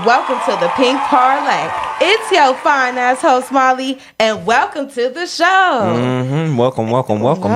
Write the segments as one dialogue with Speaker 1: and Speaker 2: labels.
Speaker 1: welcome to the Pink Parley. It's your fine ass host Molly, and welcome to the show.
Speaker 2: Welcome,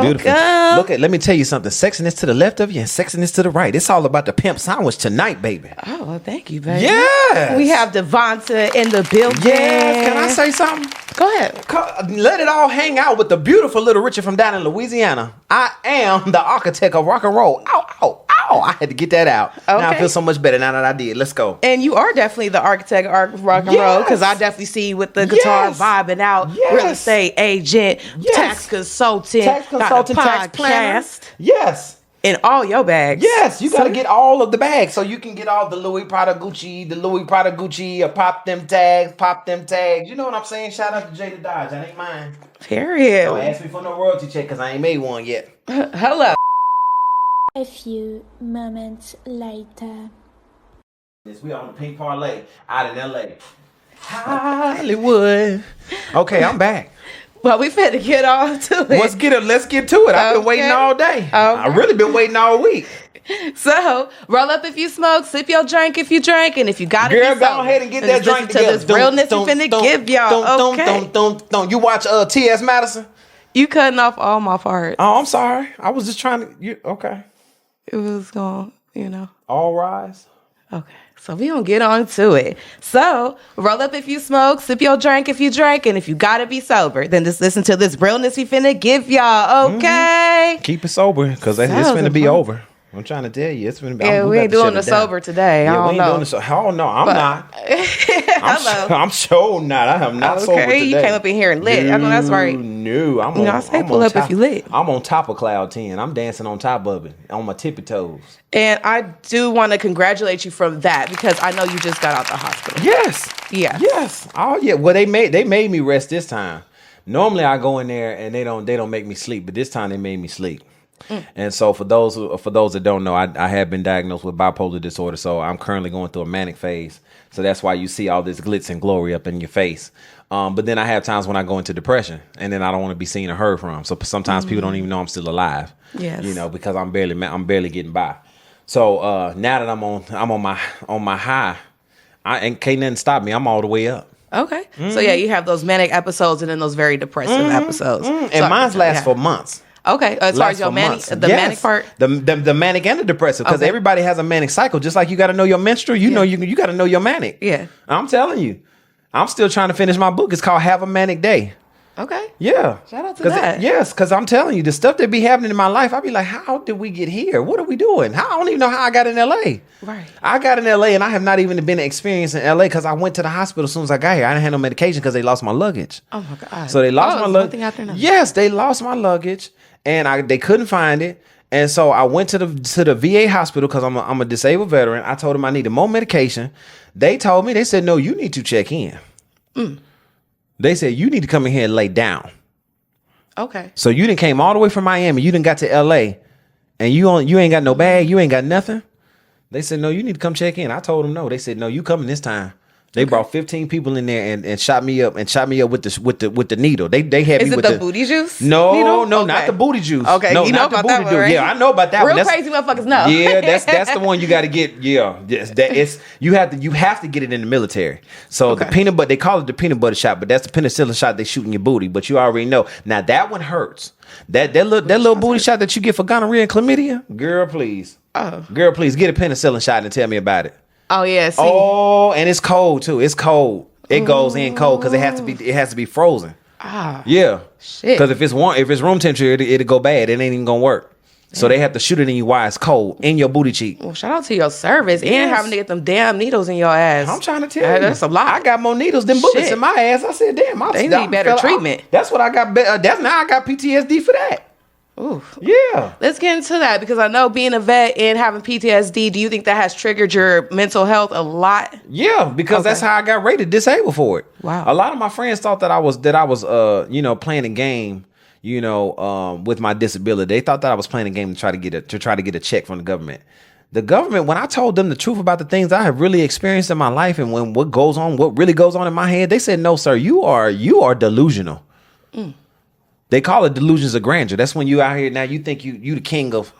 Speaker 2: beautiful. Let me tell you something. Sexiness to the left of you and sexiness to the right. It's all about the pimp sandwich tonight, baby.
Speaker 1: Oh, well, thank you, baby.
Speaker 2: Yes.
Speaker 1: We have Devonta in the building.
Speaker 2: Yes. Can I say something?
Speaker 1: Go ahead.
Speaker 2: Let it all hang out with the beautiful little Richard from down in Louisiana. I am the architect of rock and roll. Ow, ow, ow. I had to get that out. Okay. Now I feel so much better now that I did. Let's go.
Speaker 1: And you are definitely the architect of rock and roll, because I definitely see you with the guitar vibing out, real estate agent, tax consultant,
Speaker 2: tax planner. Yes.
Speaker 1: In all your bags.
Speaker 2: Yes, you got to get all of the bags so you can get all the Louis Prada Gucci, pop them tags. You know what I'm saying? Shout out to Jada Dodge. That ain't mine.
Speaker 1: Period.
Speaker 2: Don't ask me for no royalty check because I ain't made one yet.
Speaker 1: Hello.
Speaker 3: A few moments later.
Speaker 2: We on the Pink Parley out in L.A. Hollywood. Okay, I'm back.
Speaker 1: Well, we finna get on to it.
Speaker 2: Let's get to it. I've been waiting all day. Okay. I've really been waiting all week.
Speaker 1: So, roll up if you smoke, sip your drink if you drink, and if you got it,
Speaker 2: girl, go ahead and get that drink together.
Speaker 1: To this realness we finna give y'all.
Speaker 2: Don't. You watch T.S. Madison?
Speaker 1: You cutting off all my parts.
Speaker 2: Oh, I'm sorry. I was just trying to. Okay.
Speaker 1: It was going,
Speaker 2: All rise.
Speaker 1: Okay. So we gonna get on to it. So roll up if you smoke, sip your drink if you drink, and if you gotta be sober, then just listen to this realness we finna give y'all, okay?
Speaker 2: Keep it sober, because it's finna be over. I'm trying to tell you, it's finna be.
Speaker 1: Yeah, we ain't doing the sober today. I don't know.
Speaker 2: Oh no, I'm not. I'm sure not. I am not sober today.
Speaker 1: You came up in here and lit. I know that's right.
Speaker 2: No,
Speaker 1: I say pull up if you lit.
Speaker 2: I'm on top of cloud 10. I'm dancing on top of it, on my tippy toes.
Speaker 1: And I do want to congratulate you from that, because I know you just got out the hospital.
Speaker 2: Yes.
Speaker 1: Yeah.
Speaker 2: Yes. Oh yeah. Well, they made me rest this time. Normally I go in there and they don't make me sleep, but this time they made me sleep. And so for those that don't know, I have been diagnosed with bipolar disorder, so I'm currently going through a manic phase. So that's why you see all this glitz and glory up in your face. But then I have times when I go into depression, and then I don't want to be seen or heard from. So sometimes people don't even know I'm still alive.
Speaker 1: Yes.
Speaker 2: Because I'm barely getting by. So now that I'm on my high, and can't nothing stop me. I'm all the way up.
Speaker 1: Okay. So yeah, you have those manic episodes and then those very depressive episodes.
Speaker 2: And mine lasts for months.
Speaker 1: Okay, as far as your manic, manic part,
Speaker 2: the manic and the depressive, because everybody has a manic cycle. Just like you got to know your menstrual, you got to know your manic.
Speaker 1: Yeah,
Speaker 2: I'm telling you, I'm still trying to finish my book. It's called Have a Manic Day.
Speaker 1: Okay,
Speaker 2: yeah,
Speaker 1: shout out to that.
Speaker 2: Yes, because I'm telling you, the stuff that be happening in my life, I be like, how did we get here? What are we doing? I don't even know how I got in LA.
Speaker 1: Right,
Speaker 2: I got in LA, and I have not even been experiencing LA because I went to the hospital as soon as I got here. I didn't have no medication because they lost my luggage.
Speaker 1: Oh my god!
Speaker 2: So they lost my luggage. Yes, they lost my luggage. And they couldn't find it. And so I went to the VA hospital because I'm a disabled veteran. I told them I needed more medication. They said, no, you need to check in. They said, you need to come in here and lay down.
Speaker 1: Okay.
Speaker 2: So you done came all the way from Miami. You done got to LA and you ain't got no bag. You ain't got nothing. They said, no, you need to come check in. I told them no. They said, no, you coming this time. They brought 15 people in there and shot me up with the needle. They had me with the
Speaker 1: booty juice.
Speaker 2: No, not the booty juice.
Speaker 1: Okay,
Speaker 2: no,
Speaker 1: you know
Speaker 2: not
Speaker 1: about
Speaker 2: the booty
Speaker 1: that one,
Speaker 2: juice.
Speaker 1: right?
Speaker 2: Yeah, I know about that one.
Speaker 1: Real crazy motherfuckers know.
Speaker 2: Yeah, that's the one you got to get. Yeah, you have to get it in the military. So the peanut butter, they call it the peanut butter shot, but that's the penicillin shot they shoot in your booty. But you already know. Now that one hurts. That little booty shot that you get for gonorrhea and chlamydia, girl, please, get a penicillin shot and tell me about it.
Speaker 1: Oh yeah. See.
Speaker 2: Oh, and it's cold too. It's cold. It goes in cold because it has to be frozen.
Speaker 1: Ah.
Speaker 2: Yeah.
Speaker 1: Shit.
Speaker 2: Because if it's room temperature, it'll go bad. It ain't even gonna work. Damn. So they have to shoot it in you while it's cold in your booty cheek.
Speaker 1: Well, shout out to your service and having to get them damn needles in your ass.
Speaker 2: I'm trying to tell you,
Speaker 1: that's a lot.
Speaker 2: I got more needles than bullets in my ass. I said, damn,
Speaker 1: they need better treatment.
Speaker 2: That's what I got. That's now I got PTSD for that.
Speaker 1: Ooh.
Speaker 2: Yeah.
Speaker 1: Let's get into that, because I know being a vet and having PTSD, do you think that has triggered your mental health a lot?
Speaker 2: Yeah, because that's how I got rated disabled for it.
Speaker 1: Wow.
Speaker 2: A lot of my friends thought that I was playing a game, with my disability. They thought that I was playing a game to try to get a check from the government. The government, when I told them the truth about the things I have really experienced in my life and what really goes on in my head, they said, "No, sir, you are delusional." They call it delusions of grandeur. That's when you out here now. You think you the king of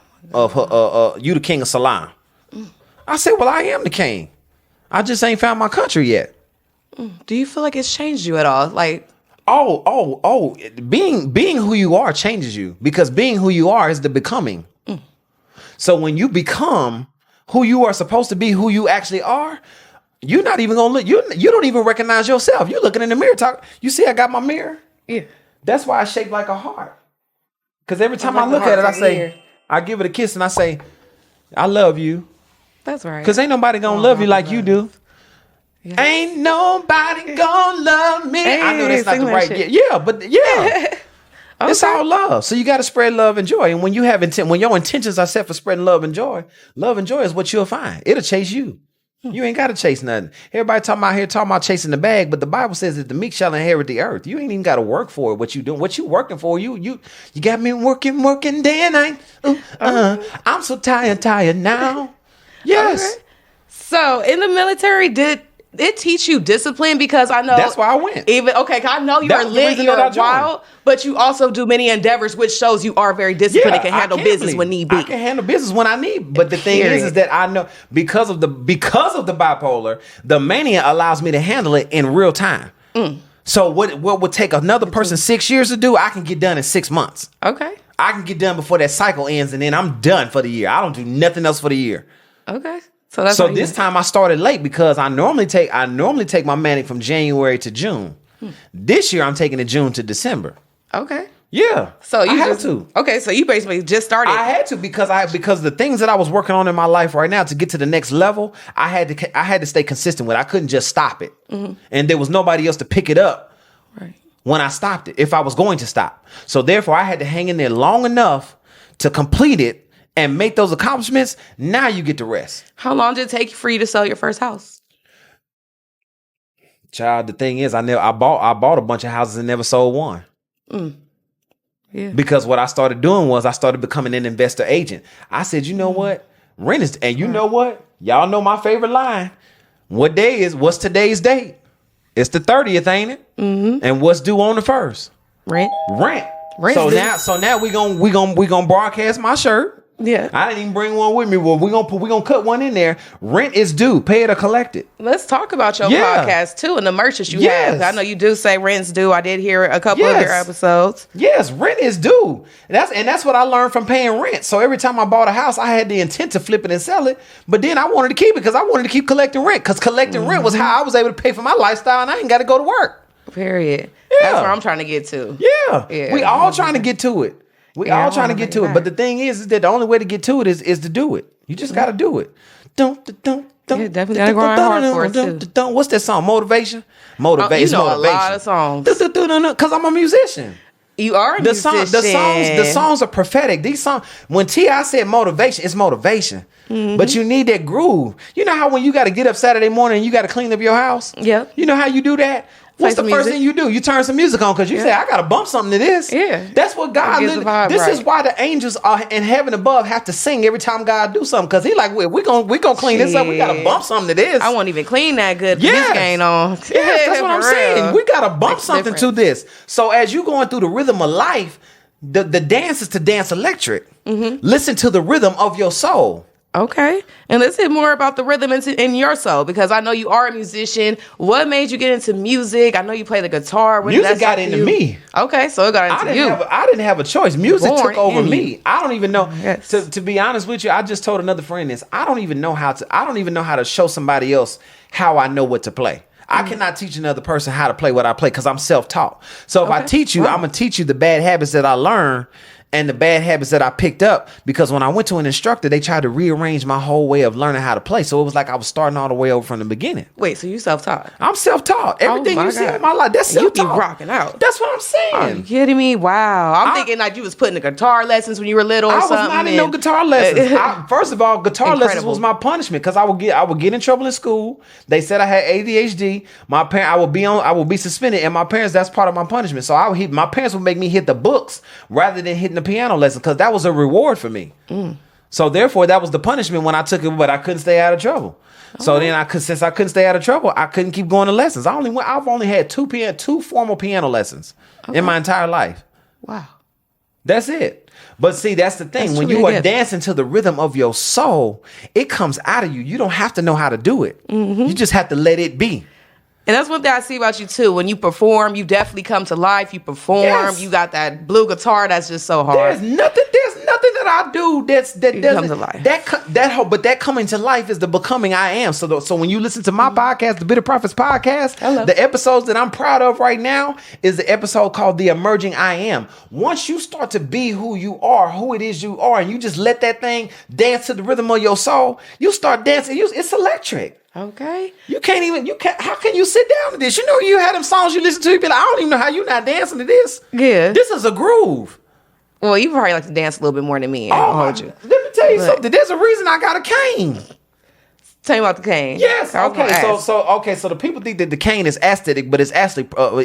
Speaker 2: you the king of Salam. I said, well, I am the king. I just ain't found my country yet.
Speaker 1: Do you feel like it's changed you at all? Like,
Speaker 2: being who you are changes you, because being who you are is the becoming. So when you become who you are supposed to be, who you actually are, you're not even gonna look. You don't even recognize yourself. You're looking in the mirror. You see, I got my mirror.
Speaker 1: yeah.
Speaker 2: That's why it's shaped like a heart. Because every time I look at it, I say, I give it a kiss and I say, I love you.
Speaker 1: That's right.
Speaker 2: Because ain't nobody gonna love you like you do. Yeah. Ain't nobody gonna love me.
Speaker 1: Hey,
Speaker 2: I know that's not the right.
Speaker 1: Shit.
Speaker 2: Yeah, but yeah.
Speaker 1: Okay.
Speaker 2: It's all love. So you got to spread love and joy. And when you have when your intentions are set for spreading love and joy is what you'll find. It'll chase you. You ain't got to chase nothing. Everybody talking about chasing the bag, but the Bible says that the meek shall inherit the earth. You ain't even got to work for it. What you doing? What you working for? You got me working day and night. I'm so tired now. Yes.
Speaker 1: Okay. So in the military, did it teach you discipline? Because I know
Speaker 2: that's why I went.
Speaker 1: I know you're lit, you're wild, but you also do many endeavors, which shows you are very disciplined and can handle business when need be.
Speaker 2: I can handle business when I need. But the thing is that I know because of the bipolar, the mania allows me to handle it in real time. So what would take another person 6 years to do, I can get done in 6 months.
Speaker 1: Okay.
Speaker 2: I can get done before that cycle ends, and then I'm done for the year. I don't do nothing else for the year.
Speaker 1: Okay.
Speaker 2: So this time I started late because I normally take my manic from January to June. This year I'm taking it June to December.
Speaker 1: Okay.
Speaker 2: Yeah.
Speaker 1: So you
Speaker 2: had to.
Speaker 1: Okay, so you basically just started.
Speaker 2: I had to because the things that I was working on in my life right now to get to the next level, I had to stay consistent with. I couldn't just stop it. And there was nobody else to pick it up when I stopped it, if I was going to stop. So therefore I had to hang in there long enough to complete it and make those accomplishments. Now you get to rest.
Speaker 1: How long did it take for you to sell your first house?
Speaker 2: Child, the thing is, I bought a bunch of houses and never sold one.
Speaker 1: Yeah.
Speaker 2: Because what I started doing was I started becoming an investor agent. I said, you know what? Rent is, and you know what? Y'all know my favorite line. What's today's date? It's the 30th, ain't it? And what's due on the 1st? Rent. So now we gonna broadcast my shirt.
Speaker 1: Yeah.
Speaker 2: I didn't even bring one with me. Well, we gonna cut one in there. Rent is due. Pay it or collect it.
Speaker 1: Let's talk about your podcast too and the merch that you have. I know you do say rent's due. I did hear a couple of your episodes.
Speaker 2: Yes, rent is due. That's what I learned from paying rent. So every time I bought a house, I had the intent to flip it and sell it. But then I wanted to keep it because I wanted to keep collecting rent. Because collecting rent was how I was able to pay for my lifestyle, and I ain't got to go to work.
Speaker 1: Period.
Speaker 2: Yeah.
Speaker 1: That's where I'm trying to get to.
Speaker 2: Yeah. We all trying to get to it. All trying to get to it. But the thing is that the only way to get to it is to do it. You just got to do it.
Speaker 1: You definitely got to grind hard for it too.
Speaker 2: What's that song? Motivation?
Speaker 1: You know motivation. A lot of songs.
Speaker 2: Because I'm a musician.
Speaker 1: You are a musician.
Speaker 2: The songs are prophetic. These songs, when T.I. said motivation, it's motivation. But you need that groove. You know how when you got to get up Saturday morning and you got to clean up your house?
Speaker 1: Yeah.
Speaker 2: You know how you do that? What's the first thing you do? You turn some music on because you say, I got to bump something to this.
Speaker 1: Yeah.
Speaker 2: That's what God did. This is why the angels are in heaven above have to sing every time God do something. Because he like, we're gonna clean this up. We got to bump something to this.
Speaker 1: I won't even clean that good. This ain't on.
Speaker 2: Yeah, that's what I'm saying. We got to bump something to this. So as you going through the rhythm of life, the dance is to dance electric. Listen to the rhythm of your soul.
Speaker 1: Okay. And let's hear more about the rhythm in your soul, because I know you are a musician. What made you get into music? I know you play the guitar.
Speaker 2: Music got into me.
Speaker 1: Okay, so it got into you.
Speaker 2: I didn't have a choice. Music took over me. I don't even know. Yes. To be honest with you, I just told another friend this. I don't even know how to show somebody else how I know what to play. I cannot teach another person how to play what I play because I'm self-taught. So if I teach you, I'm going to teach you the bad habits that I learned and the bad habits that I picked up, because when I went to an instructor, they tried to rearrange my whole way of learning how to play. So it was like I was starting all the way over from the beginning.
Speaker 1: Wait, so you self-taught?
Speaker 2: I'm self-taught. Everything you see in my life, that's self-taught.
Speaker 1: You be rocking out.
Speaker 2: That's what I'm saying.
Speaker 1: Are you kidding me? Wow. I'm thinking like you was putting the guitar lessons when you were little or something.
Speaker 2: I was not in no guitar lessons. First of all, guitar lessons was my punishment because I would get in trouble in school. They said I had ADHD. I would be suspended, and my parents, that's part of my punishment. So my parents would make me hit the books rather than hitting the piano lesson because that was a reward for me. So therefore, that was the punishment when I took it, but I couldn't stay out of trouble. So then since I couldn't stay out of trouble, I couldn't keep going to lessons. I've only had two formal piano lessons in my entire life.
Speaker 1: Wow.
Speaker 2: That's it. But see, that's the thing.
Speaker 1: That's
Speaker 2: When
Speaker 1: truly
Speaker 2: you
Speaker 1: a
Speaker 2: are
Speaker 1: gift.
Speaker 2: dancing to the rhythm of your soul, it comes out of you. You don't have to know how to do it. You just have to let it be.
Speaker 1: And that's one thing I see about you too. When you perform, you definitely come to life. You perform.
Speaker 2: Yes.
Speaker 1: You got that blue guitar that's just so hard.
Speaker 2: There's nothing that I do that
Speaker 1: You
Speaker 2: doesn't
Speaker 1: come to life.
Speaker 2: But that coming to life is the becoming I am. So when you listen to my podcast, the Bitter Prophets podcast,
Speaker 1: Hello.
Speaker 2: the episodes that I'm proud of right now is the episode called The Emerging I Am. Once you start to be who you are, who it is you are, and you just let that thing dance to the rhythm of your soul, you start dancing. It's electric.
Speaker 1: Okay.
Speaker 2: How can you sit down to this? You know, you had them songs you listen to, you be like, I don't even know how you not dancing to this.
Speaker 1: Yeah.
Speaker 2: This is a groove.
Speaker 1: Well, you probably like to dance a little bit more than me. I'll hold you.
Speaker 2: Let me tell you
Speaker 1: But-
Speaker 2: something. There's a reason I got a cane.
Speaker 1: Tell me about the cane.
Speaker 2: Yes.
Speaker 1: I was gonna
Speaker 2: Okay.
Speaker 1: ask.
Speaker 2: So the people think that the cane is aesthetic, but it's actually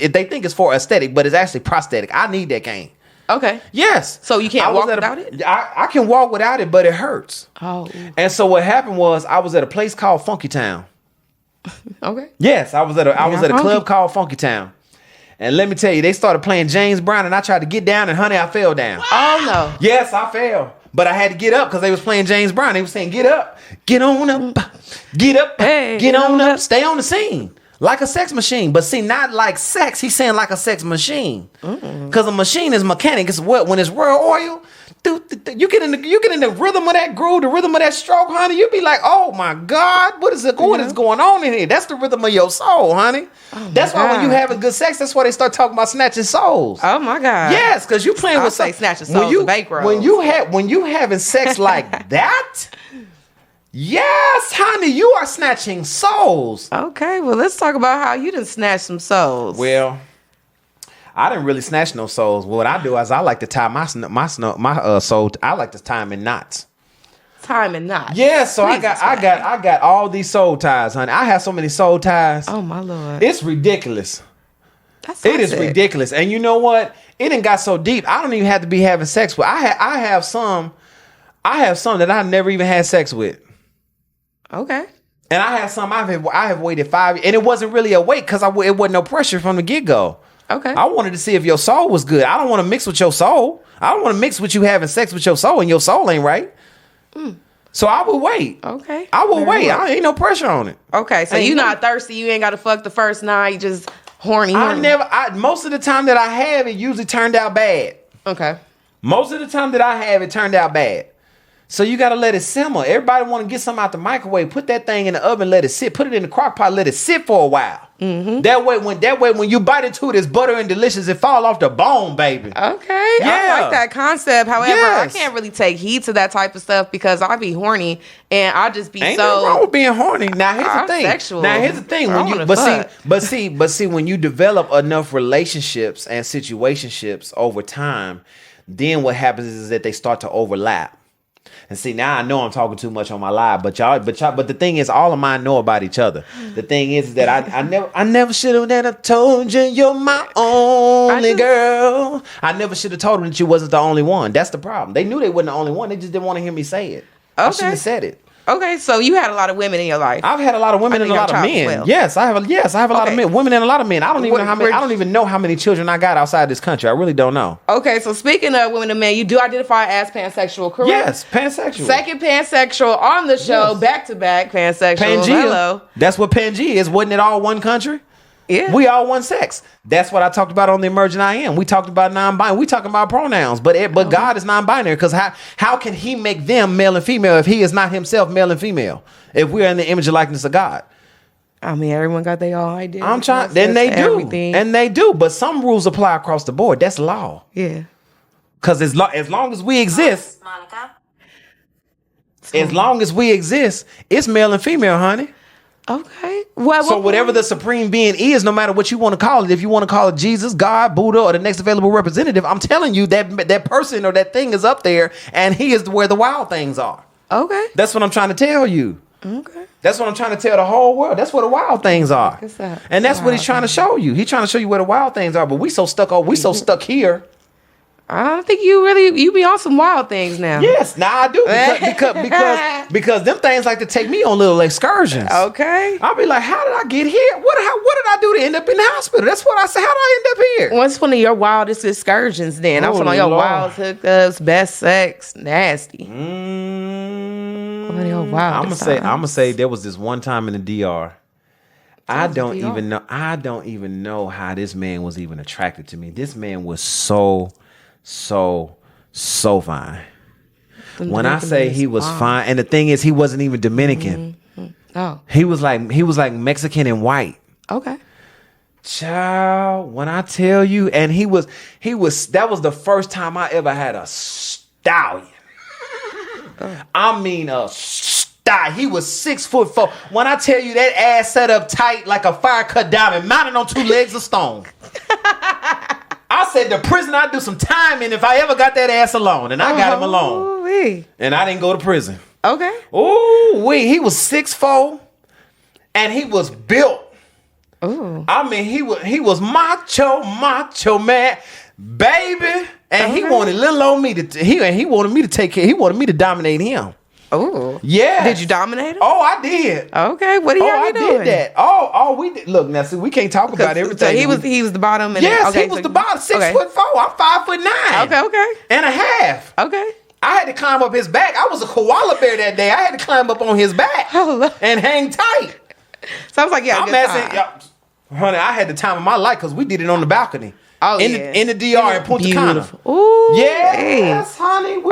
Speaker 2: they think it's for aesthetic, but it's actually prosthetic. I need that cane.
Speaker 1: Okay.
Speaker 2: Yes.
Speaker 1: So you can't
Speaker 2: I was
Speaker 1: walk
Speaker 2: at
Speaker 1: without it?
Speaker 2: I can walk without it, but it hurts.
Speaker 1: Oh.
Speaker 2: And so what happened was I was at a place called Funky Town.
Speaker 1: Okay.
Speaker 2: Yes, I was at a
Speaker 1: Funky.
Speaker 2: club called Funky Town. And let me tell you, they started playing James Brown, and I tried to get down, and honey, I fell down.
Speaker 1: Oh no.
Speaker 2: Yes, I fell. But I had to get up because they was playing James Brown. They was saying, get up, get on up, get up,
Speaker 1: Hey,
Speaker 2: get on up, stay on the scene. Like a sex machine. But see, not like sex. He's saying like a sex machine. Because a machine is mechanic. It's what? When it's raw oil, you get in the rhythm of that groove, the rhythm of that stroke, honey. You be like, oh my God, what is going on in here? That's the rhythm of your soul, honey. That's why when you having good sex, that's why they start talking about snatching souls.
Speaker 1: Oh my God.
Speaker 2: Yes, because you playing
Speaker 1: I'll
Speaker 2: with
Speaker 1: say
Speaker 2: some-
Speaker 1: snatching souls and bankroll.
Speaker 2: when you having sex like that, yes, honey, you are snatching souls.
Speaker 1: Okay. Well, let's talk about how you done snatched some souls.
Speaker 2: Well, I didn't really snatch no souls. What I do is I like to tie my soul. I like to tie them in knots.
Speaker 1: Time and not.
Speaker 2: Yeah, so I
Speaker 1: Jesus,
Speaker 2: got all these soul ties, honey. I have so many soul ties.
Speaker 1: Oh my Lord.
Speaker 2: It's ridiculous.
Speaker 1: That's
Speaker 2: It is
Speaker 1: sick.
Speaker 2: ridiculous. And you know what? It done got so deep. I don't even have to be having sex with. I have some that I never even had sex with.
Speaker 1: Okay.
Speaker 2: And I have some I have waited 5 years, and it wasn't really a wait because it wasn't no pressure from the get go.
Speaker 1: Okay.
Speaker 2: I wanted to see if your soul was good. I don't want to mix with your soul. I don't want to mix with you having sex with your soul, and your soul ain't right. So I will wait.
Speaker 1: Okay.
Speaker 2: I will
Speaker 1: Very
Speaker 2: wait.
Speaker 1: well.
Speaker 2: I ain't no pressure on it.
Speaker 1: Okay. So
Speaker 2: Ain't
Speaker 1: you
Speaker 2: no-
Speaker 1: not thirsty. You ain't got to fuck the first night. You just horny.
Speaker 2: Most of the time that I have, it usually turned out bad.
Speaker 1: Okay.
Speaker 2: Most of the time that I have, it turned out bad. So you got to let it simmer. Everybody want to get something out the microwave. Put that thing in the oven, let it sit. Put it in the crock pot, let it sit for a while.
Speaker 1: Mm-hmm.
Speaker 2: That way, when you bite into it, it's butter and delicious. It fall off the bone, baby.
Speaker 1: Okay. I like that concept. However,
Speaker 2: Yes.
Speaker 1: I can't really take heed to that type of stuff because I be horny and I just be
Speaker 2: Ain't nothing wrong with being horny. Now here's
Speaker 1: I'm
Speaker 2: the thing.
Speaker 1: sexual.
Speaker 2: Now here's the thing.
Speaker 1: I
Speaker 2: When you
Speaker 1: wanna
Speaker 2: but see when you develop enough relationships and situationships over time, then what happens is that they start to overlap. And see, now I know I'm talking too much on my live, but the thing is, all of mine know about each other. The thing is that I never should have told you you're my only girl. I never should have told them that you wasn't the only one. That's the problem. They knew they wasn't the only one. They just didn't want to hear me say it. I shouldn't have said it.
Speaker 1: Okay, so you had a lot of women in your life.
Speaker 2: I've had a lot of women
Speaker 1: I
Speaker 2: and
Speaker 1: know
Speaker 2: a
Speaker 1: you're
Speaker 2: lot of
Speaker 1: a child
Speaker 2: men.
Speaker 1: as well.
Speaker 2: Yes, I have a lot of
Speaker 1: Okay.
Speaker 2: men, women and a lot of men. I don't even know how many.
Speaker 1: Where-
Speaker 2: I don't even know how many children I got outside this country. I really don't know.
Speaker 1: Okay, so speaking of women and men, you do identify as pansexual, correct?
Speaker 2: Yes, pansexual.
Speaker 1: Second pansexual on the show,
Speaker 2: Yes.
Speaker 1: back to back pansexual.
Speaker 2: Pangea.
Speaker 1: Hello.
Speaker 2: That's what Pangea is. Wasn't it all one country?
Speaker 1: Yeah.
Speaker 2: We all one sex. That's what I talked about on the Emergent I Am. We talked about non-binary. We talking about pronouns, but God is non-binary because how can He make them male and female if He is not Himself male and female? If we are in the image and likeness of God,
Speaker 1: I mean, everyone got their own idea.
Speaker 2: I'm trying. Then they do,
Speaker 1: everything.
Speaker 2: and they do. But some rules apply across the board. That's law.
Speaker 1: Yeah.
Speaker 2: Because as long as we exist,
Speaker 4: Monica.
Speaker 2: as long as we exist, it's male and female, honey.
Speaker 1: Okay. Well,
Speaker 2: So whatever the supreme being is, no matter what you want to call it, if you want to call it Jesus, God, Buddha, or the next available representative, I'm telling you that person or that thing is up there, and He is where the wild things are.
Speaker 1: Okay.
Speaker 2: That's what I'm trying to tell you.
Speaker 1: Okay.
Speaker 2: That's what I'm trying to tell the whole world. That's where the wild things are.
Speaker 1: What's that?
Speaker 2: And that's what He's
Speaker 1: Wild
Speaker 2: trying to show you. He's trying to show you where the wild things are. But we so stuck here.
Speaker 1: I don't think you be on some wild things now.
Speaker 2: Yes, now I do because them things like to take me on little excursions.
Speaker 1: Okay.
Speaker 2: I'll be like, how did I get here? What did I do to end up in the hospital? That's what I said. How did I end up here?
Speaker 1: What's one of your wildest excursions then? I'm talking about your wild hookups, best sex, nasty. What are your wild?
Speaker 2: I'm gonna say there was this one time in the DR. I don't even know how this man was even attracted to me. This man was so fine. When I say he was fine, and the thing is, he wasn't even Dominican.
Speaker 1: Oh,
Speaker 2: he was like Mexican and white.
Speaker 1: Okay.
Speaker 2: Child, when I tell you, and he was that was the first time I ever had a stallion. I mean a stallion. He was 6'4". When I tell you that ass set up tight like a fire cut diamond, mounted on 2 legs of stone. I said the prison I'd do some time in if I ever got that ass alone, and I got him alone.
Speaker 1: Wee.
Speaker 2: And I didn't go to prison.
Speaker 1: Okay.
Speaker 2: Ooh, he was 6'4", and he was built.
Speaker 1: Ooh.
Speaker 2: I mean, he was macho man, baby, and he wanted little on me he wanted me to take care. He wanted me to dominate him.
Speaker 1: Oh,
Speaker 2: yeah.
Speaker 1: Did you dominate him?
Speaker 2: Oh, I did.
Speaker 1: Okay, what are you doing?
Speaker 2: Did that. Oh, we did. Look, now see, we can't talk about everything.
Speaker 1: So he was the bottom. And
Speaker 2: yes,
Speaker 1: he
Speaker 2: was the bottom. 6'4". I'm 5'9".
Speaker 1: Okay.
Speaker 2: And a half.
Speaker 1: Okay.
Speaker 2: I had to climb up his back. I was a koala bear that day. I had to climb up on his back and hang tight.
Speaker 1: Sounds like
Speaker 2: I'm asking, honey, I had the time of my life because we did it on the balcony.
Speaker 1: Oh,
Speaker 2: in the DR in Punta Cana.
Speaker 1: Ooh,
Speaker 2: yes, honey. We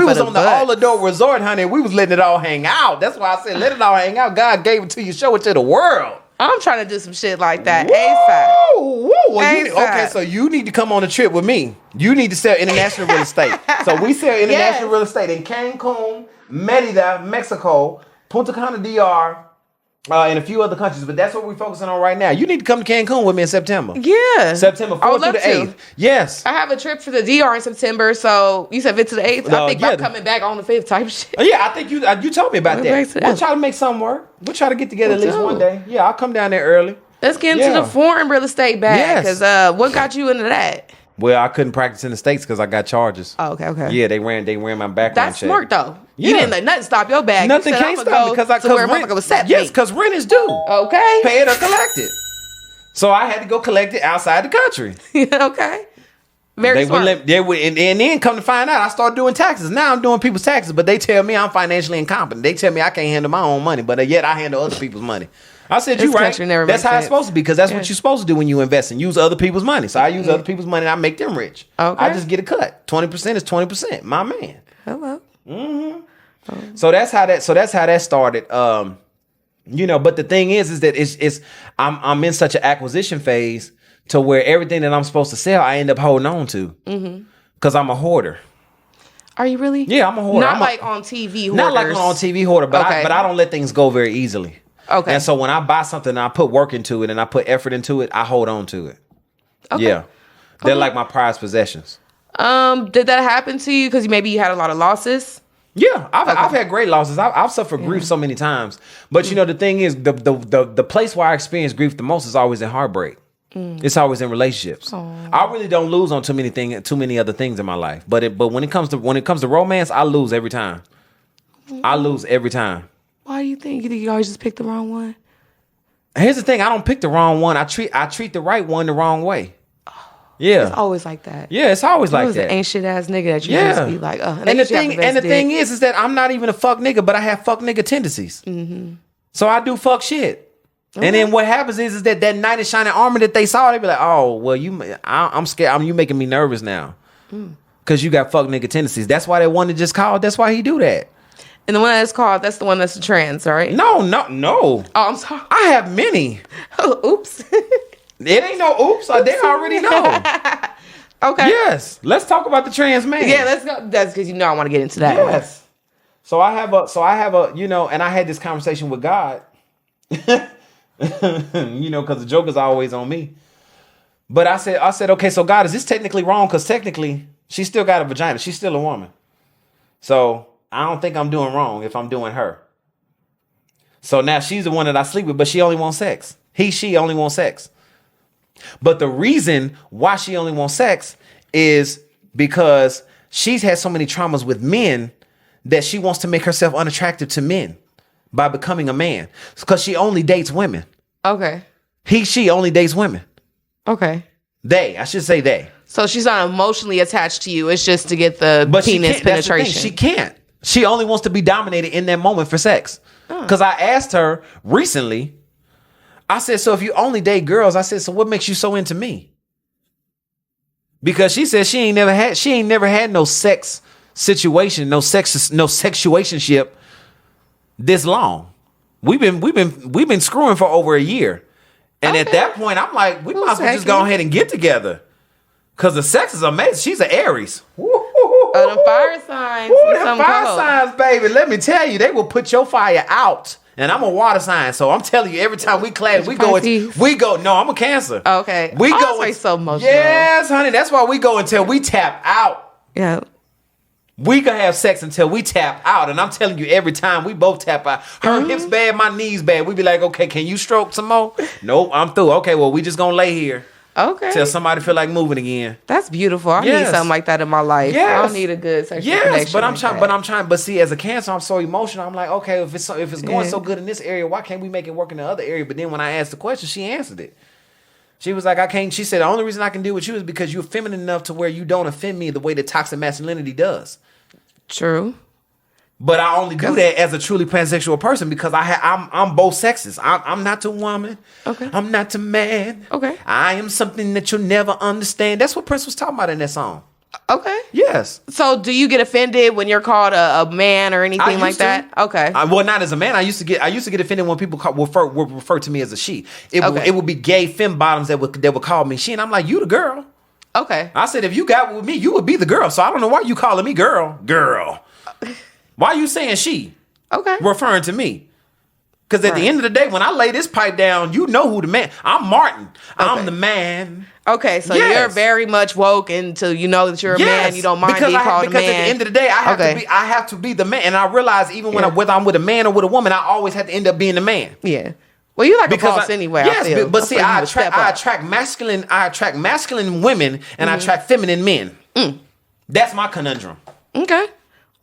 Speaker 2: was on the All-Adult Resort, honey. We was letting it all hang out. That's why I said let it all hang out. God gave it to you. Show it to the world.
Speaker 1: I'm trying to do some shit like that.
Speaker 2: Woo! Well, okay, so you need to come on a trip with me. You need to sell international real estate. So we sell international real estate in Cancun, Merida, Mexico, Punta Cana, DR, and a few other countries, but that's what we're focusing on right now. You need to come to Cancun with me in September.
Speaker 1: Yeah.
Speaker 2: September 4th through the 8th. Yes.
Speaker 1: I have a trip for the DR in September, so you said 5th to the 8th. I think I'm coming back on the 5th type shit.
Speaker 2: Yeah, I think you told me about that. We'll try to make something work. We'll try to get together at least one day. Yeah, I'll come down there early.
Speaker 1: Let's get into the foreign real estate bag, because what got you into that?
Speaker 2: Well, I couldn't practice in the States because I got charges.
Speaker 1: Oh, okay.
Speaker 2: Yeah, they ran my background check.
Speaker 1: That's smart, though. Yeah. You didn't let nothing stop your bag.
Speaker 2: Nothing can't stop because rent is due.
Speaker 1: Okay.
Speaker 2: Pay it or collect it. So I had to go collect it outside the country.
Speaker 1: Okay. Very smart.
Speaker 2: And then come to find out, I started doing taxes. Now I'm doing people's taxes, but they tell me I'm financially incompetent. They tell me I can't handle my own money, but yet I handle other people's money. I said, you're right. That's how it's supposed to be, because that's what you're supposed to do when you invest and use other people's money. So I use other people's money and I make them rich.
Speaker 1: Okay.
Speaker 2: I just get a cut. 20% is 20%. My man.
Speaker 1: Hello.
Speaker 2: Mm-hmm. So that's how that started. But the thing is that I'm in such an acquisition phase to where everything that I'm supposed to sell, I end up holding on to. Because I'm a hoarder.
Speaker 1: Are you really?
Speaker 2: Yeah, I'm a hoarder.
Speaker 1: Not like on TV hoarders.
Speaker 2: Not like on TV hoarder, but I don't let things go very easily.
Speaker 1: Okay.
Speaker 2: And so when I buy something and I put work into it and I put effort into it, I hold on to it. Okay. Yeah. They're like my prized possessions.
Speaker 1: Did that happen to you because maybe you had a lot of losses?
Speaker 2: Yeah, I've had great losses. I've suffered grief so many times. But the thing is, the place where I experience grief the most is always in heartbreak. It's always in relationships. Aww. I really don't lose on too many other things in my life. But when it comes to romance, I lose every time. I lose every time.
Speaker 1: Why do you think you always just pick the wrong one?
Speaker 2: Here's the thing: I don't pick the wrong one. I treat the right one the wrong way. Yeah,
Speaker 1: it's always like that.
Speaker 2: Yeah, it's always like that.
Speaker 1: An ain't shit ass nigga that you just be like,
Speaker 2: And the thing is that I'm not even a fuck nigga, but I have fuck nigga tendencies. Mm-hmm. So I do fuck shit. Okay. And then what happens is that knight in shining armor that they saw, they be like, oh, well, I'm scared. You making me nervous now because you got fuck nigga tendencies. That's why they one that just called. That's why he do that.
Speaker 1: And the one that's called, that's the one that's a trans, right?
Speaker 2: No.
Speaker 1: Oh, I'm sorry.
Speaker 2: I have many.
Speaker 1: Oh, oops.
Speaker 2: It ain't no oops. They already know.
Speaker 1: Okay.
Speaker 2: Yes. Let's talk about the trans man.
Speaker 1: Yeah, let's go. That's because I want to get into that.
Speaker 2: Yes. So I have a, and I had this conversation with God. Because the joke is always on me. But I said, okay, so God, is this technically wrong? Because technically, she still got a vagina. She's still a woman. So I don't think I'm doing wrong if I'm doing her. So now she's the one that I sleep with, but she only wants sex. She only wants sex. But the reason why she only wants sex is because she's had so many traumas with men that she wants to make herself unattractive to men by becoming a man. Because she only dates women.
Speaker 1: Okay.
Speaker 2: She only dates women.
Speaker 1: Okay.
Speaker 2: I should say they.
Speaker 1: So she's not emotionally attached to you. It's just to get the penis penetration.
Speaker 2: That's the thing. She can't. She only wants to be dominated in that moment for sex. Because I asked her recently, I said, so if you only date girls, I said, so what makes you so into me? Because she said she ain't never had no sex situation, no sexuationship this long. We've been screwing for over a year. And at that point, I'm like, we might as well just go ahead and get together. Because the sex is amazing. She's an Aries.
Speaker 1: Them fire signs.
Speaker 2: Them fire signs, baby. Let me tell you, they will put your fire out. And I'm a water sign, so I'm telling you, every time we clash, we go. No, I'm a Cancer.
Speaker 1: Okay.
Speaker 2: We go.
Speaker 1: Always so emotional.
Speaker 2: Yes, honey. That's why we go until we tap out.
Speaker 1: Yeah.
Speaker 2: We can have sex until we tap out. And I'm telling you, every time we both tap out. Her hips bad, my knees bad. We be like, okay, can you stroke some more? Nope, I'm through. Okay, well, we just gonna lay here.
Speaker 1: Okay.
Speaker 2: Till somebody feel like moving again.
Speaker 1: That's beautiful. I need something like that in my life.
Speaker 2: Yes.
Speaker 1: I don't need a good sexual connection.
Speaker 2: But see, as a Cancer, I'm so emotional. I'm like, okay, if it's going so good in this area, why can't we make it work in the other area? But then when I asked the question, she answered it. She was like, I can't. She said, the only reason I can deal with you is because you're feminine enough to where you don't offend me the way that toxic masculinity does.
Speaker 1: True.
Speaker 2: But I only do that as a truly pansexual person because I'm both sexes. I'm not the woman. Okay. I'm not the man.
Speaker 1: Okay.
Speaker 2: I am something that you'll never understand. That's what Prince was talking about in that song.
Speaker 1: Okay.
Speaker 2: Yes.
Speaker 1: So do you get offended when you're called a man or anything like that? Okay.
Speaker 2: Well, not as a man. I used to get offended when people would refer to me as a she. It would be gay femme bottoms that would call me she, and I'm like, you the girl.
Speaker 1: Okay.
Speaker 2: I said, if you got with me, you would be the girl. So I don't know why you calling me girl. Why are you saying she?
Speaker 1: Okay.
Speaker 2: Referring to me. Because at the end of the day, when I lay this pipe down, you know who the man. I'm Martin. Okay. I'm the man.
Speaker 1: Okay, so you're very much woke until you know that you're a man. You don't mind being called a man.
Speaker 2: Because at the end of the day, I have to be the man. And I realize even whether I'm with a man or with a woman, I always have to end up being the man.
Speaker 1: Yeah. Well, you like a boss anyway.
Speaker 2: Yes, but see, I attract masculine women and I attract feminine men. That's my conundrum.
Speaker 1: Okay.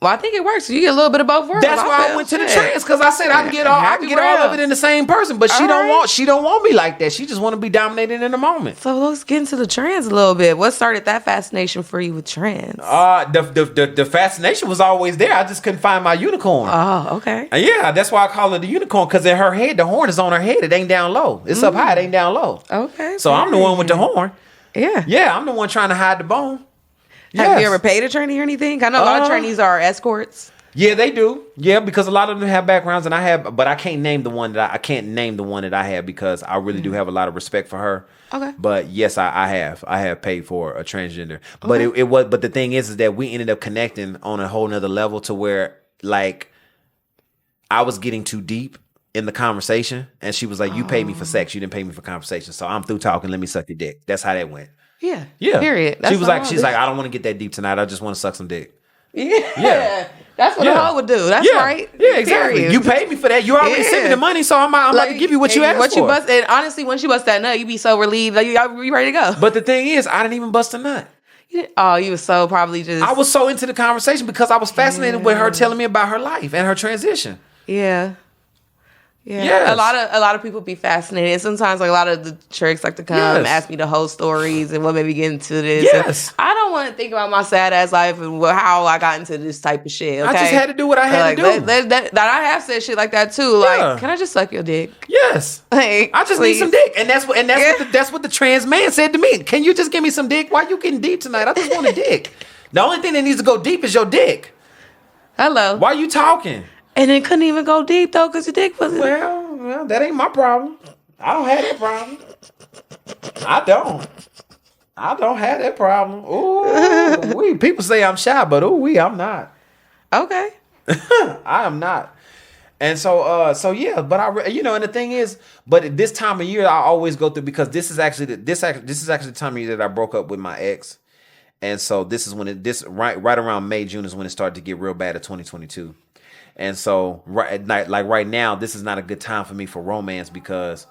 Speaker 1: Well, I think it works. You get a little bit of both worlds.
Speaker 2: That's why I went to the trans, because I said I can get all of it in the same person. But she don't want me like that. She just want to be dominated in the moment.
Speaker 1: So let's get into the trans a little bit. What started that fascination for you with trans?
Speaker 2: The fascination was always there. I just couldn't find my unicorn.
Speaker 1: Oh, okay.
Speaker 2: Yeah, that's why I call her the unicorn, because in her head, the horn is on her head. It ain't down low. It's up high. It ain't down low.
Speaker 1: Okay.
Speaker 2: So I'm the one with the horn.
Speaker 1: Yeah.
Speaker 2: Yeah, I'm the one trying to hide the bone.
Speaker 1: Have you ever paid a trainee or anything? I know a lot of trainees are escorts.
Speaker 2: Yeah, they do. Yeah, because a lot of them have backgrounds, and I have, but I can't name the one that I have because I really do have a lot of respect for her. Okay. But yes, I have paid for a transgender. But but the thing is that we ended up connecting on a whole nother level to where like I was getting too deep in the conversation, and she was like, "You paid me for sex. You didn't pay me for conversation. So I'm through talking. Let me suck your dick." That's how that went.
Speaker 1: Yeah.
Speaker 2: Period. She's like, I don't want to get that deep tonight. I just want to suck some dick.
Speaker 1: Yeah. That's what a hoe would do. That's right.
Speaker 2: Yeah, exactly. Period. You paid me for that. You already sent me the money, so I'm about to give you what you asked for.
Speaker 1: And honestly, once you bust that nut, you be so relieved. Like, you ready to go.
Speaker 2: But the thing is, I didn't even bust a nut.
Speaker 1: Oh, you was so probably just...
Speaker 2: I was so into the conversation because I was fascinated with her telling me about her life and her transition.
Speaker 1: Yeah. Yeah, yes. A lot of people be fascinated. Sometimes, like a lot of the tricks like to come ask me the whole stories and what made me get into this.
Speaker 2: Yes,
Speaker 1: I don't want to think about my sad ass life and how I got into this type of shit. Okay?
Speaker 2: I just had to do what I had to do.
Speaker 1: That I have said shit like that too. Like, can I just suck your dick?
Speaker 2: Yes,
Speaker 1: like,
Speaker 2: I just need some dick, and that's what the trans man said to me. Can you just give me some dick? Why you getting deep tonight? I just want a dick. The only thing that needs to go deep is your dick.
Speaker 1: Hello.
Speaker 2: Why are you talking?
Speaker 1: And it couldn't even go deep though, because your dick wasn't.
Speaker 2: Well, that ain't my problem. I don't have that problem. I don't have that problem. Ooh, people say I'm shy, but I'm not.
Speaker 1: Okay.
Speaker 2: I am not. And so yeah, but and the thing is, but this time of year I always go through, because this is actually the time of year that I broke up with my ex. And so this is when right around May, June is when it started to get real bad of 2022. And so right now, this is not a good time for me for romance, because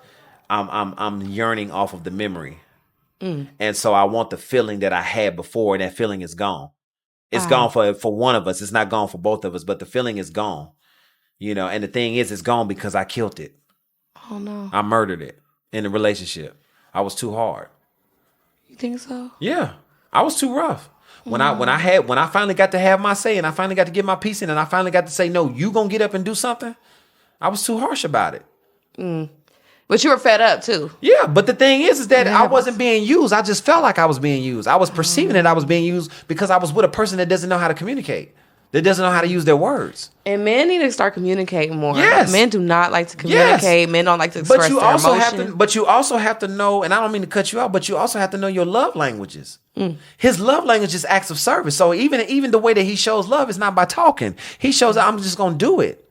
Speaker 2: I'm yearning off of the memory And so I want the feeling that I had before, and that feeling is gone. It's gone for one of us. It's not gone for both of us, but the feeling is gone. And the thing is, it's gone because I killed it.
Speaker 1: Oh no.
Speaker 2: I murdered it in the relationship. I was too hard.
Speaker 1: You think so?
Speaker 2: Yeah. I was too rough. When I finally got to have my say, and I finally got to get my piece in, and I finally got to say, no, you gonna get up and do something, I was too harsh about it.
Speaker 1: But you were fed up too.
Speaker 2: Yeah, but the thing is that I wasn't being used. I just felt like I was being used. I was perceiving that I was being used because I was with a person that doesn't know how to communicate, that doesn't know how to use their words.
Speaker 1: And men need to start communicating more.
Speaker 2: Yes.
Speaker 1: Men do not like to communicate. Yes. Men don't like to express their emotion.
Speaker 2: But you also have to know, and I don't mean to cut you out, but you also have to know your love languages. His love language is acts of service. So even the way that he shows love is not by talking. He shows I'm just going to do it.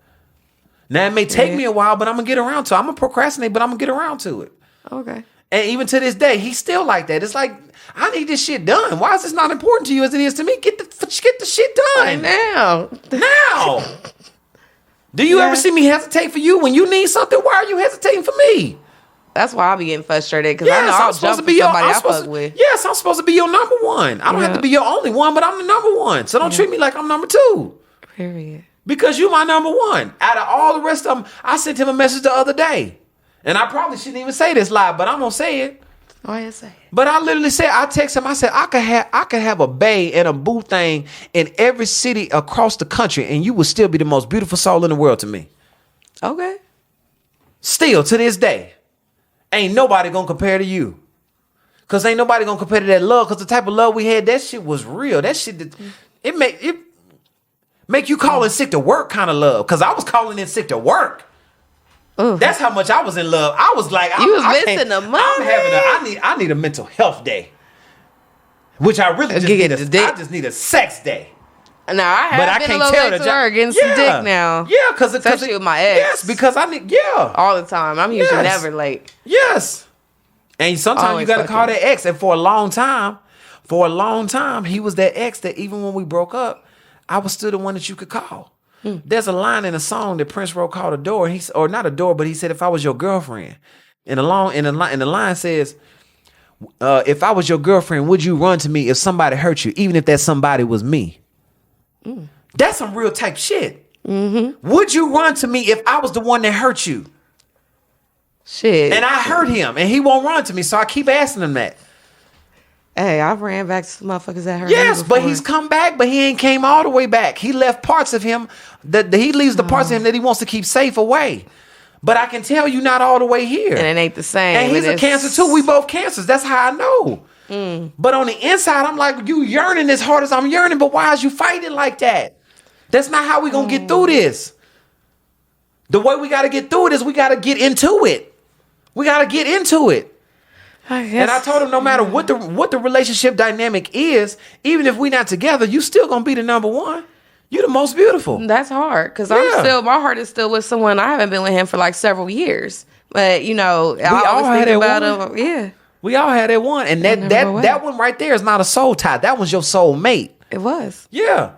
Speaker 2: Now, it may take me a while, but I'm going to get around to it. I'm going to procrastinate, but I'm going to get around to it.
Speaker 1: Okay.
Speaker 2: And even to this day, he's still like that. It's like, I need this shit done. Why is this not important to you as it is to me? Get the shit done.
Speaker 1: Right now.
Speaker 2: Do you ever see me hesitate for you when you need something? Why are you hesitating for me?
Speaker 1: That's why I be getting frustrated, because I know I'm supposed to be somebody I fuck with.
Speaker 2: Yes, I'm supposed to be your number one. I don't have to be your only one, but I'm the number one. So don't treat me like I'm number two.
Speaker 1: Period.
Speaker 2: Because you my number one. Out of all the rest of them, I sent him a message the other day. And I probably shouldn't even say this live, but I'm going to say it.
Speaker 1: Go ahead, say it.
Speaker 2: But I literally said, I text him, I said, I could have a bay and a boo thing in every city across the country, and you would still be the most beautiful soul in the world to me.
Speaker 1: Okay. Still,
Speaker 2: to this day, ain't nobody going to compare to you. Because ain't nobody going to compare to that love, because the type of love we had, that shit was real. That shit, it make you call in sick to work kind of love, because I was calling in sick to work. That's how much I was in love. I was like,
Speaker 1: you was missing the money.
Speaker 2: I need a mental health day, which I really just need. I just need a sex day.
Speaker 1: Now I have been a little late to her getting some dick now.
Speaker 2: Yeah, because
Speaker 1: especially with my ex.
Speaker 2: Yes, because I need
Speaker 1: all the time. I'm usually never late.
Speaker 2: Yes, and sometimes you got to call that ex. And for a long time, he was that ex that even when we broke up, I was still the one that you could call. There's a line in a song that Prince wrote called "Adore." Or not "Adore," but he said, "If I was your girlfriend," and the line says, "If I was your girlfriend, would you run to me if somebody hurt you, even if that somebody was me?" That's some real type shit. Would you run to me if I was the one that hurt you?
Speaker 1: Shit.
Speaker 2: And I hurt him, and he won't run to me, so I keep asking him that.
Speaker 1: Hey, I've ran back to some motherfuckers that hurt.
Speaker 2: Yes, but he's come back, but he ain't came all the way back. He left parts of him that he leaves the parts of him that he wants to keep safe away. But I can tell you not all the way here.
Speaker 1: And it ain't the same.
Speaker 2: And he's a cancer too. We both cancers. That's how I know. But on the inside, I'm like, you yearning as hard as I'm yearning, but why is you fighting like that? That's not how we gonna get through this. The way we gotta get through it is we gotta get into it. We gotta get into it. And I told him no matter what the relationship dynamic is, even if we not together, you still gonna be the number one. You the most beautiful.
Speaker 1: That's hard, because my heart is still with someone. I haven't been with him for like several years, but I always think about him. Yeah,
Speaker 2: we all had that one, and that one right there is not a soul tie. That was your soul mate.
Speaker 1: It was.
Speaker 2: Yeah.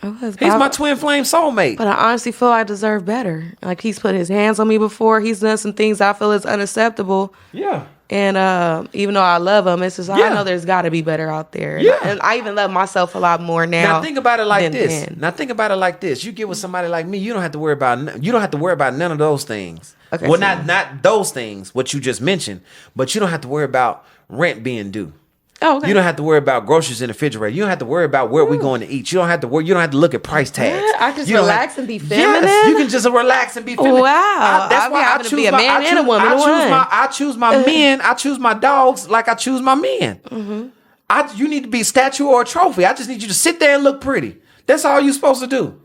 Speaker 2: It was. He's my twin flame soulmate.
Speaker 1: But I honestly feel I deserve better. Like, he's put his hands on me before. He's done some things I feel is unacceptable.
Speaker 2: Yeah.
Speaker 1: And even though I love him, it's just I know there's got to be better out there.
Speaker 2: Yeah.
Speaker 1: And I even love myself a lot more now.
Speaker 2: Now think about it like this. You get with somebody like me, you don't have to worry about none of those things. Okay, well, not those things, what you just mentioned, but you don't have to worry about rent being due.
Speaker 1: Oh, okay.
Speaker 2: You don't have to worry about groceries in the refrigerator. You don't have to worry about where we're going to eat. You don't have to look at price tags.
Speaker 1: Yeah, I can just relax and be feminine.
Speaker 2: Yes, you can just relax and be feminine.
Speaker 1: Wow. That's why I choose to be a man and a woman.
Speaker 2: I choose my men. I choose my dogs like I choose my men. Mm-hmm. You need to be a statue or a trophy. I just need you to sit there and look pretty. That's all you're supposed to do.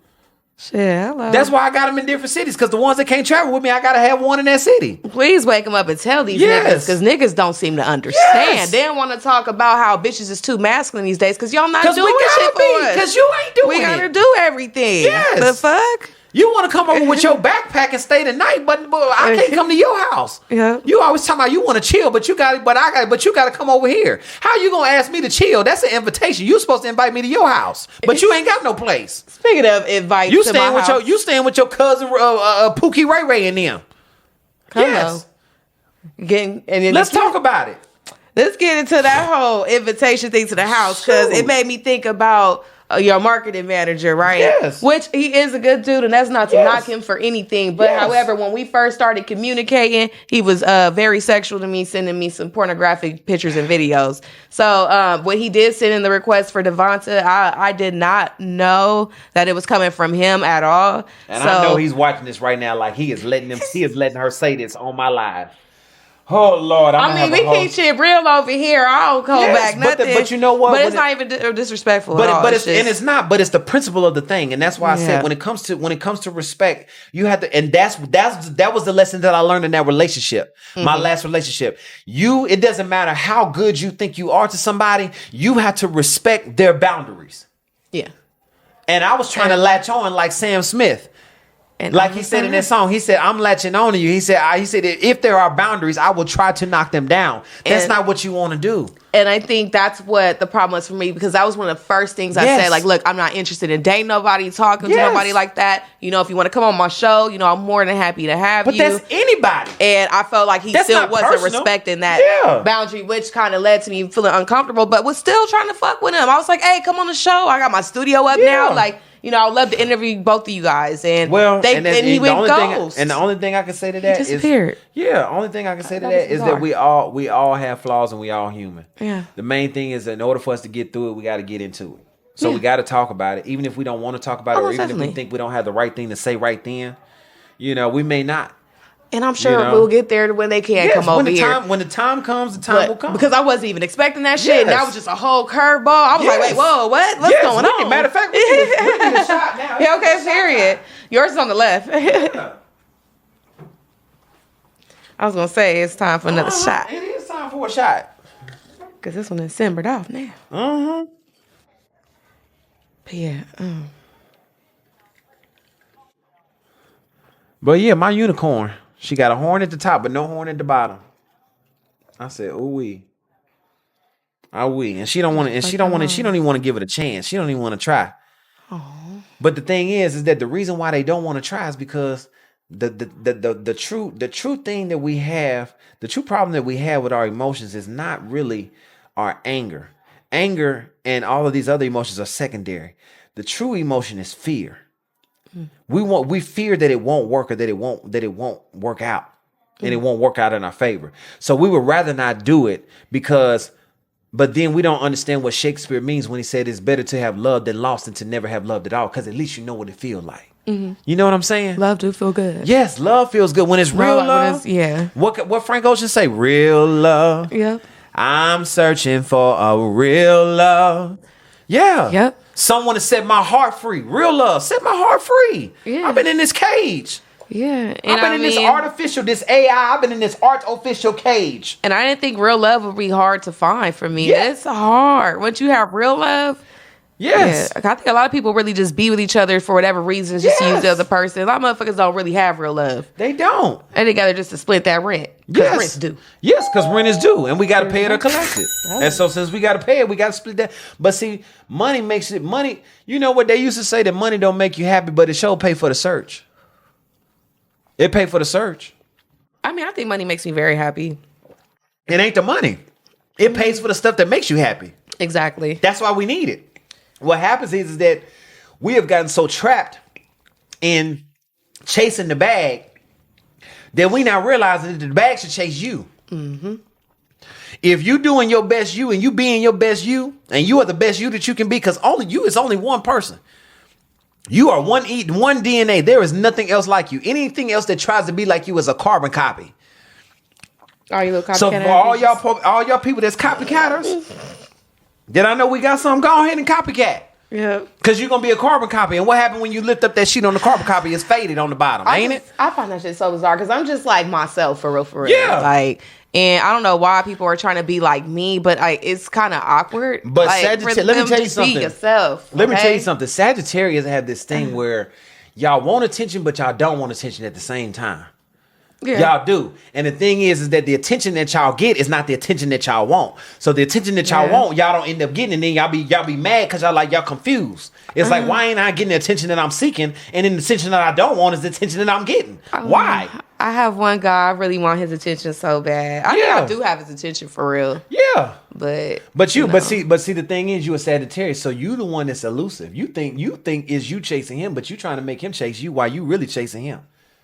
Speaker 1: Shit, hello.
Speaker 2: That's why I got them in different cities, because the ones that can't travel with me, I got to have one in that city.
Speaker 1: Please wake them up and tell these niggas, because niggas don't seem to understand.
Speaker 2: Yes.
Speaker 1: They don't want to talk about how bitches is too masculine these days, because y'all not doing shit for us.
Speaker 2: Because you ain't doing it.
Speaker 1: We got to do everything.
Speaker 2: Yes.
Speaker 1: The fuck?
Speaker 2: You want to come over with your backpack and stay the night, but I can't come to your house.
Speaker 1: Yeah.
Speaker 2: You always talking about you want to chill, but you got to come over here. How you gonna ask me to chill? That's an invitation. You supposed to invite me to your house, but you ain't got no place.
Speaker 1: Speaking of invite,
Speaker 2: you staying with your cousin Pookie Ray Ray and them.
Speaker 1: Hello.
Speaker 2: Yes.
Speaker 1: Let's
Speaker 2: talk about it.
Speaker 1: let's get into that whole invitation thing to the house, because it made me think about your marketing manager, right?
Speaker 2: Yes.
Speaker 1: Which he is a good dude, and that's not to knock him for anything. But however, when we first started communicating, he was very sexual to me, sending me some pornographic pictures and videos. So when he did send in the request for Devonta, I did not know that it was coming from him at all.
Speaker 2: And I know he's watching this right now, like he is letting her say this on my live. Oh Lord!
Speaker 1: We keep shit real over here. I don't call back nothing.
Speaker 2: But you know what?
Speaker 1: But it's not even disrespectful.
Speaker 2: But it's not. But it's the principle of the thing, and that's why I said when it comes to respect, you have to. And that was the lesson that I learned in that relationship, my last relationship. It doesn't matter how good you think you are to somebody, you have to respect their boundaries.
Speaker 1: Yeah.
Speaker 2: And I was trying to latch on like Sam Smith. And like he said in that song, he said, I'm latching on to you. He said, if there are boundaries, I will try to knock them down. That's not what you want to do.
Speaker 1: And I think that's what the problem was for me, because that was one of the first things I said, like, look, I'm not interested in dating nobody, talking to nobody like that. You know, if you want to come on my show, you know, I'm more than happy to have you.
Speaker 2: But that's anybody.
Speaker 1: And I felt like he still wasn't respecting that boundary, which kind of led to me feeling uncomfortable, but was still trying to fuck with him. I was like, hey, come on the show. I got my studio up now. Like, you know, I would love to interview both of you guys. And he went ghost.
Speaker 2: And the only thing I can say to that is, only thing I can say to that is that we all have flaws and we all human.
Speaker 1: Yeah.
Speaker 2: The main thing is that in order for us to get through it, we got to get into it. So we got to talk about it, even if we don't want to talk about it, or even if we think we don't have the right thing to say right then. You know, we may not.
Speaker 1: And I'm sure we'll get there when they can come over here.
Speaker 2: When the time comes, the time will come.
Speaker 1: Because I wasn't even expecting that shit. And that was just a whole curveball. I was like, wait, whoa, what? What's going on?
Speaker 2: Matter of fact, we need a shot now.
Speaker 1: Yeah, okay, period. Yours is on the left. I was going to say it's time for another shot.
Speaker 2: It is time for a shot.
Speaker 1: Because this one is simmered off now. But yeah.
Speaker 2: But yeah, my unicorn. She got a horn at the top, but no horn at the bottom. I said, ooh wee. And she don't want to, and she don't even want to give it a chance. She don't even want to try.
Speaker 1: Aww.
Speaker 2: But the thing is that the reason why they don't want to try is because the true thing that we have, the true problem that we have with our emotions is not really our anger. Anger and all of these other emotions are secondary. The true emotion is fear. We fear that it won't work, or that it won't work out, and it won't work out in our favor. So we would rather not do it but then we don't understand what Shakespeare means when he said it's better to have loved than lost than to never have loved at all, because at least you know what it feels like. You know what I'm saying?
Speaker 1: Love do feel good.
Speaker 2: Yes, love feels good when it's real love. What Frank Ocean say? Real love.
Speaker 1: Yep.
Speaker 2: I'm searching for a real love. Yeah.
Speaker 1: Yep.
Speaker 2: Someone to set my heart free. Real love. Set my heart free.
Speaker 1: Yeah.
Speaker 2: I've been in this cage.
Speaker 1: Yeah. And
Speaker 2: I've been in this artificial, this AI. I've been in this artificial cage.
Speaker 1: And I didn't think real love would be hard to find for me.
Speaker 2: Yeah.
Speaker 1: It's hard. Once you have real love.
Speaker 2: Yes.
Speaker 1: Yeah. I think a lot of people really just be with each other for whatever reasons, just to use the other person. A lot of motherfuckers don't really have real love.
Speaker 2: They don't.
Speaker 1: And they gather just to split that rent.
Speaker 2: Yes.
Speaker 1: Rent's due.
Speaker 2: Yes, because rent is due. And we got to pay it or collect it. And so since we got to pay it, we got to split that. But see, money, you know what they used to say, that money don't make you happy, but it sure pay for the search. It pay for the search.
Speaker 1: I mean, I think money makes me very happy.
Speaker 2: It ain't the money. It pays for the stuff that makes you happy.
Speaker 1: Exactly.
Speaker 2: That's why we need it. What happens is that we have gotten so trapped in chasing the bag that we now realizing that the bag should chase you. If you doing your best you, and you being your best you, and you are the best you that you can be, because only you is only one person. You are one DNA. There is nothing else like you. Anything else that tries to be like you is a carbon copy.
Speaker 1: Are you little copycat?
Speaker 2: So for all y'all people that's copycatters, then I know we got some. Go ahead and copycat.
Speaker 1: Yeah.
Speaker 2: Because you're going to be a carbon copy. And what happened when you lift up that sheet on the carbon copy? It's faded on the bottom, ain't it?
Speaker 1: I find that shit so bizarre, because I'm just like myself, for real.
Speaker 2: Yeah.
Speaker 1: Like, and I don't know why people are trying to be like me, but it's kind of awkward.
Speaker 2: But
Speaker 1: like,
Speaker 2: let me tell you something.
Speaker 1: Be yourself.
Speaker 2: Let me tell you something. Sagittarius have this thing where y'all want attention, but y'all don't want attention at the same time.
Speaker 1: Yeah.
Speaker 2: Y'all do. And the thing is that the attention that y'all get is not the attention that y'all want. So the attention that y'all want, y'all don't end up getting, and then y'all be mad because y'all confused. It's like, why ain't I getting the attention that I'm seeking? And then the attention that I don't want is the attention that I'm getting. Why?
Speaker 1: I have one guy, I really want his attention so bad. I think I do have his attention for real.
Speaker 2: Yeah.
Speaker 1: But
Speaker 2: see the thing is, you a Sagittarius, so you the one that's elusive. You think is you chasing him, but you trying to make him chase you while you really chasing him.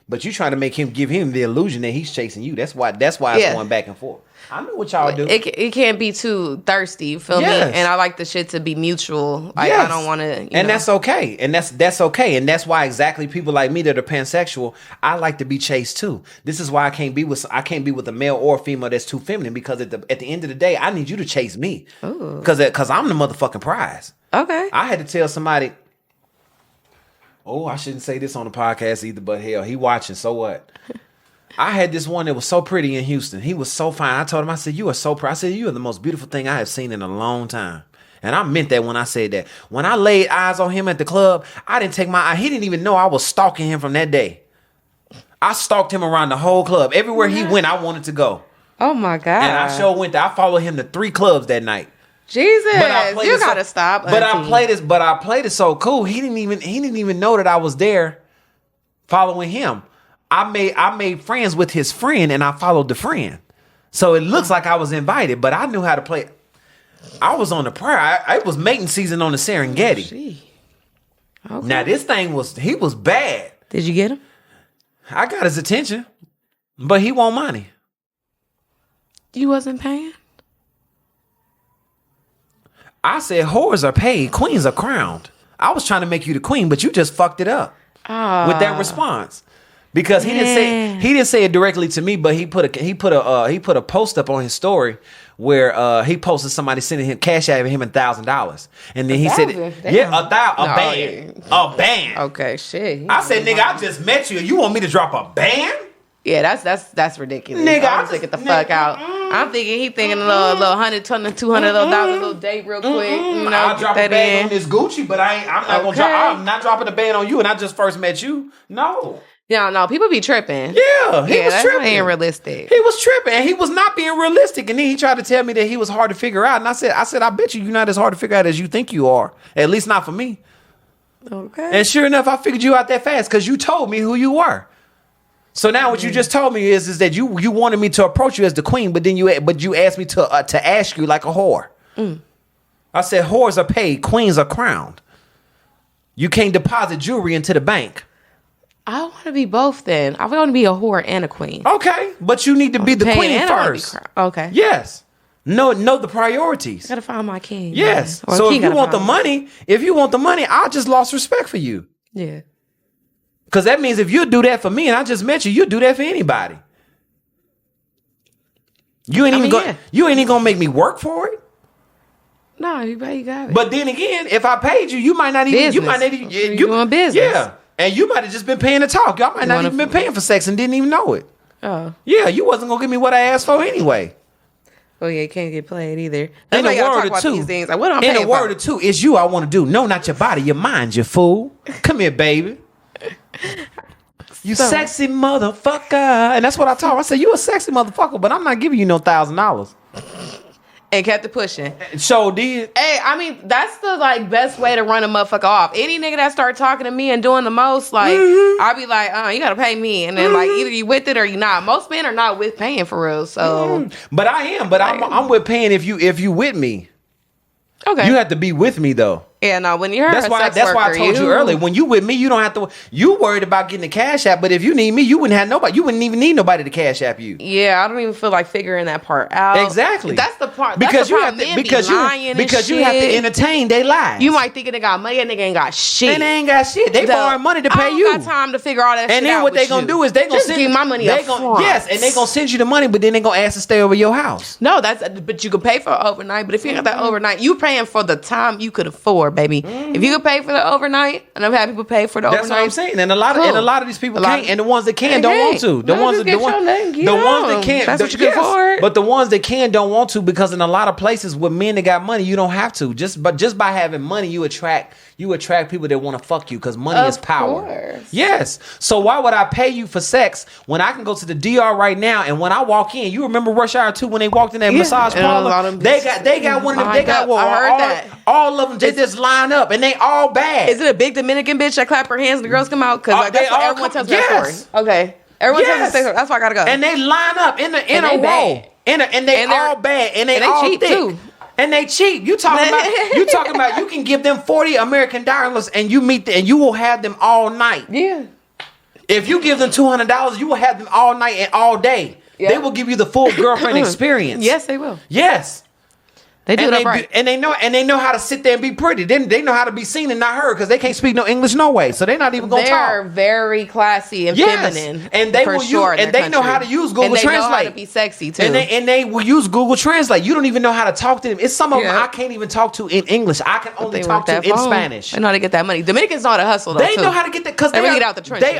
Speaker 2: But you trying to give him the illusion that he's chasing you. That's why it's going back and forth. I know what y'all do.
Speaker 1: It can't be too thirsty, you feel me? And I like the shit to be mutual. Like I don't want to. And
Speaker 2: that's okay. And that's okay. And that's why exactly people like me that are pansexual, I like to be chased too. This is why I can't be with a male or a female that's too feminine, because at the end of the day, I need you to chase me. Because I'm the motherfucking prize.
Speaker 1: Okay.
Speaker 2: I had to tell somebody. Oh, I shouldn't say this on the podcast either, but hell, he watching, so what? I had this one that was so pretty in Houston. He was so fine. I told him, I said, you are so pretty. I said, you are the most beautiful thing I have seen in a long time. And I meant that when I said that. When I laid eyes on him at the club, I didn't take my eye. He didn't even know I was stalking him from that day. I stalked him around the whole club. Everywhere he went, I wanted to go.
Speaker 1: Oh, my God.
Speaker 2: And I sure went there. I followed him to 3 clubs that night.
Speaker 1: Jesus, you gotta stop.
Speaker 2: But I played it so cool. He didn't even know that I was there following him. I made friends with his friend, and I followed the friend. So it looks like I was invited, but I knew how to play. I was on the prayer. It was mating season on the Serengeti. Okay. Now this thing he was bad.
Speaker 1: Did you get him?
Speaker 2: I got his attention, but he want money.
Speaker 1: You wasn't paying?
Speaker 2: I said, whores are paid, queens are crowned. I was trying to make you the queen, but you just fucked it up with that response. Because he didn't say it directly to me, but he put a post up on his story where he posted somebody sending him cash out of him $1,000, and then he said, a band.
Speaker 1: Okay, shit.
Speaker 2: I said, nigga, I just met you. You want me to drop a band?
Speaker 1: Yeah, that's ridiculous.
Speaker 2: Nigga,
Speaker 1: I'm just get the fuck out. I'm thinking he thinking a little $100, $200 little date real quick. You know,
Speaker 2: I'll drop a band on this Gucci, but I'm not dropping a band on you, and I just first met you. No.
Speaker 1: Yeah, no, people be tripping.
Speaker 2: Yeah, he was tripping.
Speaker 1: Ain't realistic.
Speaker 2: He was tripping, and he was not being realistic. And then he tried to tell me that he was hard to figure out. And I said, I bet you're not as hard to figure out as you think you are. At least not for me.
Speaker 1: Okay.
Speaker 2: And sure enough, I figured you out that fast because you told me who you were. So now what you just told me is that you wanted me to approach you as the queen, but you asked me to ask you like a whore. I said whores are paid, queens are crowned. You can't deposit jewelry into the bank. I
Speaker 1: want to be both then. I want to be a whore and a queen.
Speaker 2: Okay, but you need to be the queen first.
Speaker 1: Okay.
Speaker 2: Yes. Know the priorities.
Speaker 1: Gotta find my king.
Speaker 2: Yes. So if you want the money, I just lost respect for you.
Speaker 1: Yeah.
Speaker 2: Because that means if you do that for me and I just met you, do that for anybody. You ain't even gonna make me work for it.
Speaker 1: No, you got it.
Speaker 2: But then again, if I paid you, you might not even.
Speaker 1: You doing business?
Speaker 2: Yeah, and you might have just been paying to talk. Y'all might not even been paying for sex and didn't even know it.
Speaker 1: Oh.
Speaker 2: Yeah, you wasn't gonna give me what I asked for anyway.
Speaker 1: Oh yeah, you can't get played either.
Speaker 2: In a word or two, it's you I want to do. No, not your body, your mind, you fool. Come here, baby. You sexy motherfucker. And that's what I told her. I said, you a sexy motherfucker, but I'm not giving you no $1,000.
Speaker 1: And kept it pushing.
Speaker 2: So did.
Speaker 1: Hey, I mean, that's the best way to run a motherfucker off. Any nigga that start talking to me and doing the most, I'll be like, you gotta pay me. And then either you with it or you not. Most men are not with paying for real. So
Speaker 2: But I am, but I'm with paying if you with me.
Speaker 1: Okay.
Speaker 2: You have to be with me though.
Speaker 1: Yeah, no, when you're
Speaker 2: that's why I told you earlier. When you with me, you don't have to. You worried about getting the cash app, but if you need me, you wouldn't have nobody. You wouldn't even need nobody to cash app you.
Speaker 1: Yeah, I don't even feel like figuring that part out.
Speaker 2: Exactly.
Speaker 1: That's the part.
Speaker 2: Because
Speaker 1: you have to
Speaker 2: you have to entertain they lies.
Speaker 1: You might think they got money, and they ain't got shit.
Speaker 2: And they ain't got shit. They borrowing money to pay you.
Speaker 1: I don't got time to figure all that shit out.
Speaker 2: And then what they gonna do is they gonna
Speaker 1: send give my money up front.
Speaker 2: Yes, and they gonna send you the money, but then they gonna ask to stay over your house.
Speaker 1: No, but you can pay for overnight. But if you got that overnight, you paying for the time you could afford, baby. If you could pay for the overnight, and I've had people pay for the overnight.
Speaker 2: That's what I'm saying. And a lot of these people can't, and the ones that can don't want to. The ones that can't,
Speaker 1: that's what you can afford.
Speaker 2: But the ones that can don't want to, because in a lot of places with men that got money, you don't have to. Just by having money, you attract You attract people that want to fuck you because money is power.
Speaker 1: Course.
Speaker 2: Yes. So why would I pay you for sex when I can go to the DR right now and when I walk in, you remember Rush Hour 2 when they walked in that massage parlor? They got one of them. They got one.
Speaker 1: I heard that.
Speaker 2: All of them. They just line up and they all bad.
Speaker 1: Is it a big Dominican bitch that clap her hands and the girls come out? Because that's what everyone tells me that story. Okay. Everyone tells me that story. That's why I gotta go.
Speaker 2: And they line up in a row. And they all bad. And they all
Speaker 1: cheap
Speaker 2: thick.
Speaker 1: too.
Speaker 2: And they cheap. You talking about you can give them 40 American dollars and you will have them all night.
Speaker 1: Yeah.
Speaker 2: If you give them $200, you will have them all night and all day. Yep. They will give you the full girlfriend experience.
Speaker 1: Yes, they will.
Speaker 2: Yes.
Speaker 1: They do that right.
Speaker 2: And they know how to sit there and be pretty. They know how to be seen and not heard because they can't speak no English no way. So they're not even going to talk.
Speaker 1: They're very classy and feminine.
Speaker 2: And they will use, and they know how to use Google Translate.
Speaker 1: And they know how to be sexy too.
Speaker 2: And they will use Google Translate. You don't even know how to talk to them. It's some of them I can't even talk to in English. I can only talk to in Spanish.
Speaker 1: They know how to get that money. Dominicans know how to hustle though.
Speaker 2: They know how to get that because they
Speaker 1: get out the trenches.
Speaker 2: They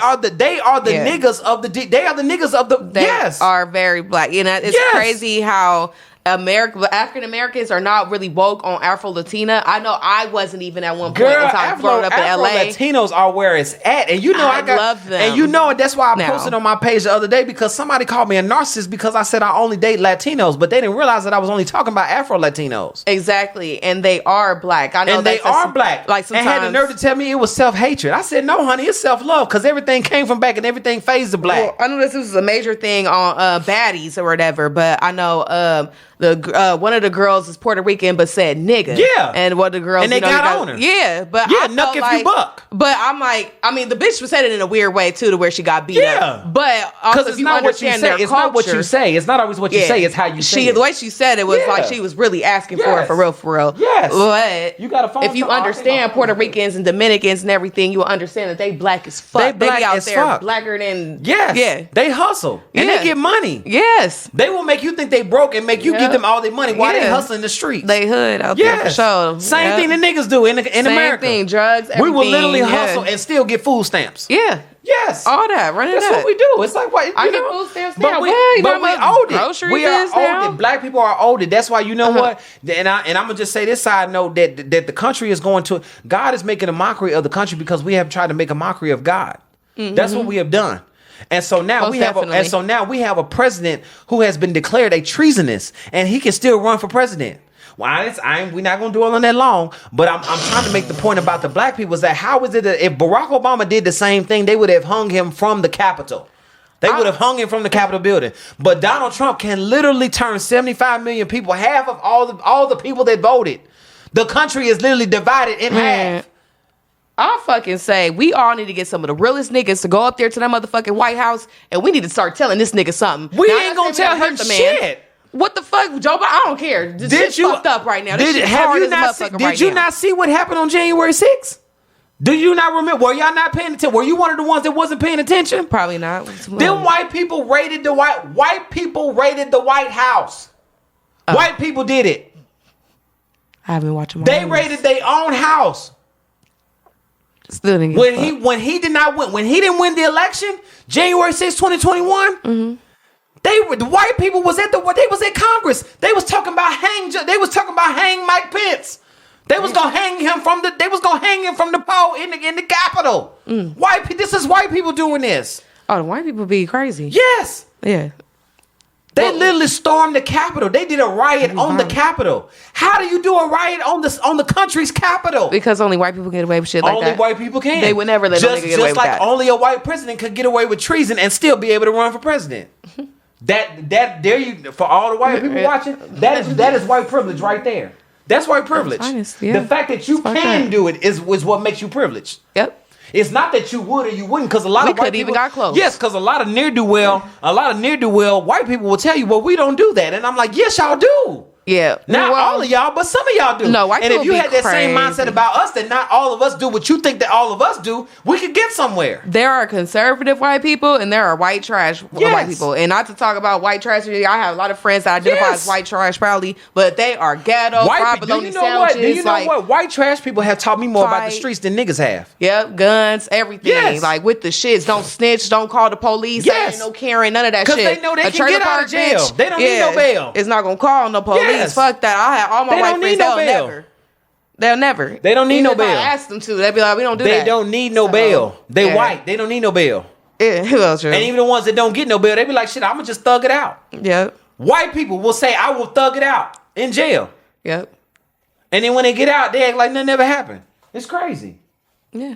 Speaker 2: are the niggas of the. They are the niggas of the.
Speaker 1: They are very black. You know, it's crazy how African Americans are not really woke on Afro Latina. I know I wasn't even at one point in time growing up in LA.
Speaker 2: Latinos are where it's at, and you know I love them. And you know that's why I posted on my page the other day because somebody called me a narcissist because I said I only date Latinos, but they didn't realize that I was only talking about Afro Latinos.
Speaker 1: Exactly, and they are black. I know, and they are
Speaker 2: black.
Speaker 1: Like sometimes,
Speaker 2: and had the nerve to tell me it was self-hatred. I said no, honey, it's self-love because everything came from back and everything fades to black.
Speaker 1: Well, I know this was a major thing on baddies or whatever, but I know one of the girls is Puerto Rican but said nigga. Yeah. And one of the girls,
Speaker 2: and they got on her.
Speaker 1: Yeah, but
Speaker 2: I nuck if you buck.
Speaker 1: But I'm like, I mean, the bitch was said it in a weird way too, to where she got beat up. But also, if you understand their culture,
Speaker 2: it's not what you say. It's not always what you say. It's how you say it.
Speaker 1: The way she said it was like she was really asking for it for real. Yes. But
Speaker 2: you got to phone.
Speaker 1: If you understand Puerto Ricans and Dominicans and everything, you will understand that they black as fuck. They be out there blacker than
Speaker 2: They hustle and they get money.
Speaker 1: Yes.
Speaker 2: They will make you think they broke and make you give them all their money. Why they hustling the streets?
Speaker 1: They hood out there for sure.
Speaker 2: Same thing the niggas do in America.
Speaker 1: Same thing, drugs, everything.
Speaker 2: We will literally hustle and still get food stamps.
Speaker 1: Yeah.
Speaker 2: Yes.
Speaker 1: All that.
Speaker 2: That's what we do. It's like what
Speaker 1: I get food stamps now.
Speaker 2: But we owned it. We are
Speaker 1: owned
Speaker 2: it. Black people are owned it. That's why you know what? And I'm gonna just say this side note that the country is going to. God is making a mockery of the country because we have tried to make a mockery of God. Mm-hmm. That's what we have done. And so now we have a president who has been declared a treasonous, and he can still run for president. Well, we're not going to dwell on that long, but I'm trying to make the point about the black people is that how is it that if Barack Obama did the same thing, they would have hung him from the Capitol. They would have hung him from the Capitol building. But Donald Trump can literally turn 75 million people, half of all the people that voted. The country is literally divided in half.
Speaker 1: I'll fucking say we all need to get some of the realest niggas to go up there to that motherfucking White House, and we need to start telling this nigga something.
Speaker 2: We ain't gonna tell him shit.
Speaker 1: What the fuck, Joe? I don't care. This shit's fucked up right now. Did
Speaker 2: you not see what happened on January 6th? Do you not remember? Were y'all not paying attention? Were you one of the ones that wasn't paying attention?
Speaker 1: Probably not.
Speaker 2: Them white people raided the White House. White people did it.
Speaker 1: I haven't watched them.
Speaker 2: They raided their own house. When he didn't win the election, January 6, 2021, the white people was at Congress. They was talking about hang Mike Pence. They was gonna hang him from the pole in the Capitol. This is white people doing this.
Speaker 1: Oh, the white people be crazy.
Speaker 2: Yes.
Speaker 1: Yeah.
Speaker 2: They literally stormed the Capitol. They did a riot on the Capitol. How do you do a riot on the country's Capitol?
Speaker 1: Because only white people get away with shit like that.
Speaker 2: Only white people can.
Speaker 1: They would never let a nigga get away with that.
Speaker 2: Just like only a white president could get away with treason and still be able to run for president. That there you for all the white people watching. That is white privilege right there. That's white privilege. The fact that you can do it is what makes you privileged.
Speaker 1: Yep.
Speaker 2: It's not that you would or you wouldn't, because a lot of white people
Speaker 1: even got close.
Speaker 2: Yes, because a lot of ne'er-do-well white people will tell you, well, we don't do that, and I'm like, yes, y'all do.
Speaker 1: Yeah.
Speaker 2: Not all of y'all, but some of y'all do.
Speaker 1: No, white people
Speaker 2: and if you had that same mindset about us, that not all of us do what you think that all of us do, we could get somewhere.
Speaker 1: There are conservative white people and there are white trash white people. And not to talk about white trash, I have a lot of friends that identify as white trash proudly, but they are ghetto, fried bologna sandwiches.
Speaker 2: Do you know what? White trash people have taught me more about the streets than niggas have.
Speaker 1: Yep, guns, everything. Yes. Like with the shits, don't snitch, don't call the police, ain't no Karen, none of that shit.
Speaker 2: Because they know they can get out of jail. They don't need no bail.
Speaker 1: It's not going to call no police. Fuck that. I had all my white friends. Never. They'll never.
Speaker 2: They don't need
Speaker 1: Even
Speaker 2: no
Speaker 1: if
Speaker 2: bail.
Speaker 1: I asked them to. They'd be like, we don't do that.
Speaker 2: They don't need no bail. They white. They don't need no bail.
Speaker 1: Yeah, well, true.
Speaker 2: And even the ones that don't get no bail, they be like, shit, I'm gonna just thug it out.
Speaker 1: Yep.
Speaker 2: White people will say, I will thug it out in jail.
Speaker 1: Yep.
Speaker 2: And then when they get out, they act like nothing ever happened. It's crazy.
Speaker 1: Yeah.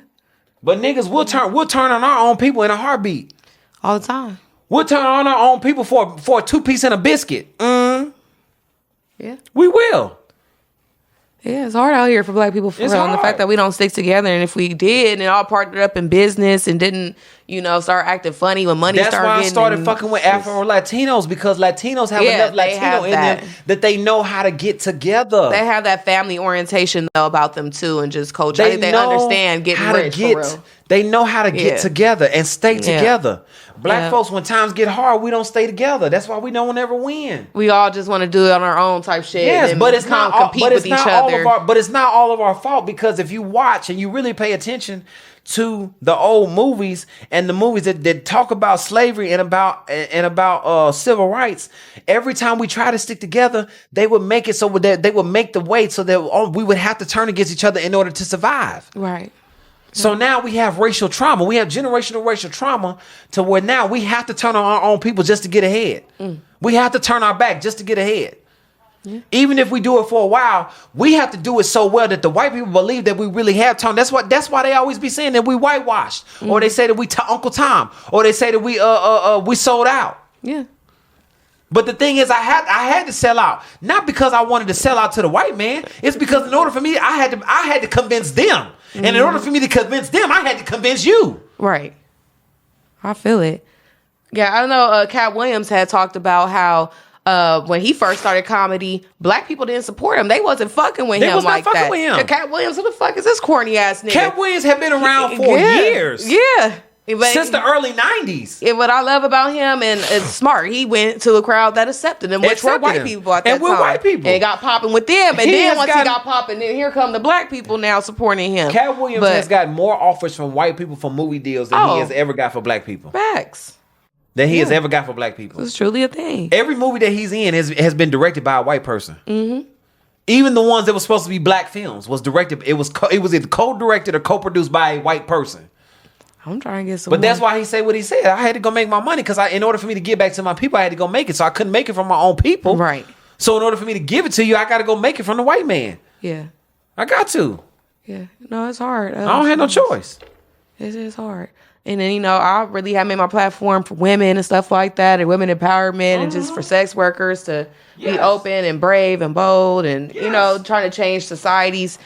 Speaker 2: But niggas, we'll turn on our own people in a heartbeat.
Speaker 1: All the time.
Speaker 2: We'll turn on our own people for a 2-piece and a biscuit.
Speaker 1: Yeah.
Speaker 2: We will.
Speaker 1: Yeah, it's hard out here for black people for
Speaker 2: It's
Speaker 1: real. And the
Speaker 2: hard.
Speaker 1: fact that we don't stick together, and if we did and all partnered up in business and didn't, start acting funny when money
Speaker 2: That's
Speaker 1: started
Speaker 2: why I
Speaker 1: getting
Speaker 2: started
Speaker 1: in,
Speaker 2: fucking with Afro Latinos, because Latinos have
Speaker 1: Yeah,
Speaker 2: enough
Speaker 1: they have
Speaker 2: Latino in
Speaker 1: that.
Speaker 2: them that they know how to get together.
Speaker 1: They have that family orientation though about them too, and just culture. I think they understand getting rich for real.
Speaker 2: They know how to get together and stay together. Black
Speaker 1: Yeah.
Speaker 2: folks, when times get hard, we don't stay together. That's why we don't ever win.
Speaker 1: We all just want to do it on our own type shit.
Speaker 2: Yes,
Speaker 1: and
Speaker 2: but it's not
Speaker 1: compete
Speaker 2: but
Speaker 1: with
Speaker 2: it's
Speaker 1: each
Speaker 2: not
Speaker 1: other.
Speaker 2: but it's not all of our fault, because if you watch and you really pay attention to the old movies and the movies that talk about slavery and about civil rights, every time we try to stick together, they would make it so that they would make the way so that we would have to turn against each other in order to survive.
Speaker 1: Right.
Speaker 2: So now we have racial trauma. We have generational racial trauma to where now we have to turn on our own people just to get ahead. We have to turn our back just to get ahead. Yeah. Even if we do it for a while, we have to do it so well that the white people believe that we really have turned. That's why they always be saying that we whitewashed, or they say that we Uncle Tom, or they say that we sold out.
Speaker 1: Yeah.
Speaker 2: But the thing is, I had to sell out, not because I wanted to sell out to the white man. It's because in order for me, I had to convince them, and in order for me to convince them, I had to convince you.
Speaker 1: Right. I feel it. Yeah, I know. Cat Williams had talked about how when he first started comedy, black people didn't support him. They wasn't fucking with him like that.
Speaker 2: With him.
Speaker 1: Cat Williams, who the fuck is this corny ass nigga?
Speaker 2: Cat Williams had been around for years.
Speaker 1: Yeah. But,
Speaker 2: since the early 90s.
Speaker 1: And what I love about him, and it's smart, he went to a crowd that accepted him, which were white people at that time.
Speaker 2: And we're white people.
Speaker 1: And got popping with them. And then once he got popping, then here come the black people now supporting him.
Speaker 2: Cat Williams has got more offers from white people for movie deals than he has ever got for black people.
Speaker 1: Facts.
Speaker 2: Than he has ever got for black people.
Speaker 1: It's truly a thing.
Speaker 2: Every movie that he's in has been directed by a white person. Mm-hmm. Even the ones that were supposed to be black films was directed. It was either co-directed or co-produced by a white person.
Speaker 1: I'm trying to get some.
Speaker 2: But that's why he said what he said. I had to go make my money because in order for me to get back to my people, I had to go make it. So I couldn't make it from my own people.
Speaker 1: Right.
Speaker 2: So in order for me to give it to you, I got to go make it from the white man.
Speaker 1: Yeah.
Speaker 2: I got to.
Speaker 1: Yeah. No, it's hard.
Speaker 2: I don't have no choice.
Speaker 1: It is hard. And then, I really have made my platform for women and stuff like that, and women empowerment, and just for sex workers to be open and brave and bold, and, trying to change society's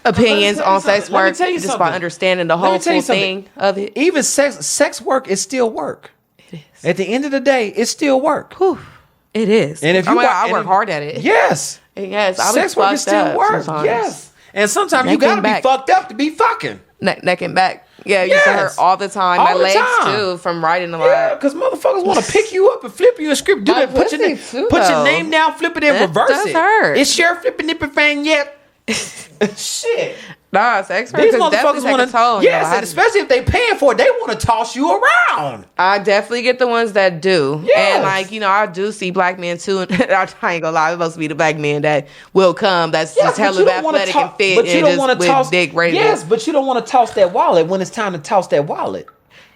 Speaker 1: opinions on sex work just by understanding the whole full thing of it.
Speaker 2: Even sex work is still work.
Speaker 1: It is.
Speaker 2: At the end of the day, it's still work.
Speaker 1: Whew. It is.
Speaker 2: And if you
Speaker 1: I work hard at it.
Speaker 2: Yes.
Speaker 1: And yes.
Speaker 2: Sex work is still work.
Speaker 1: Sometimes.
Speaker 2: Yes. And sometimes you gotta be fucked up to be fucking.
Speaker 1: Neck and back. Yeah, you used to hurt all the time.
Speaker 2: All
Speaker 1: my
Speaker 2: the
Speaker 1: legs
Speaker 2: time.
Speaker 1: too, from riding a lot.
Speaker 2: Yeah, because motherfuckers want to pick you up and flip you a script. Do
Speaker 1: My
Speaker 2: that. Put your name down, flip it, and reverse
Speaker 1: does
Speaker 2: it.
Speaker 1: Hurt.
Speaker 2: Is Sheriff flipping nipper fan yet? Shit.
Speaker 1: Nah, sex work.
Speaker 2: These motherfuckers want to. Yes, and
Speaker 1: I
Speaker 2: especially if they paying for it, they want to toss you around.
Speaker 1: I definitely get the ones that do.
Speaker 2: Yes.
Speaker 1: And I do see black men too. And I ain't gonna lie, it's supposed to be the black men that will come. That's just hella athletic and fit,
Speaker 2: but you
Speaker 1: and
Speaker 2: don't
Speaker 1: just
Speaker 2: want to
Speaker 1: with
Speaker 2: toss.
Speaker 1: big razors.
Speaker 2: Yes, but you don't want to toss that wallet when it's time to toss that wallet.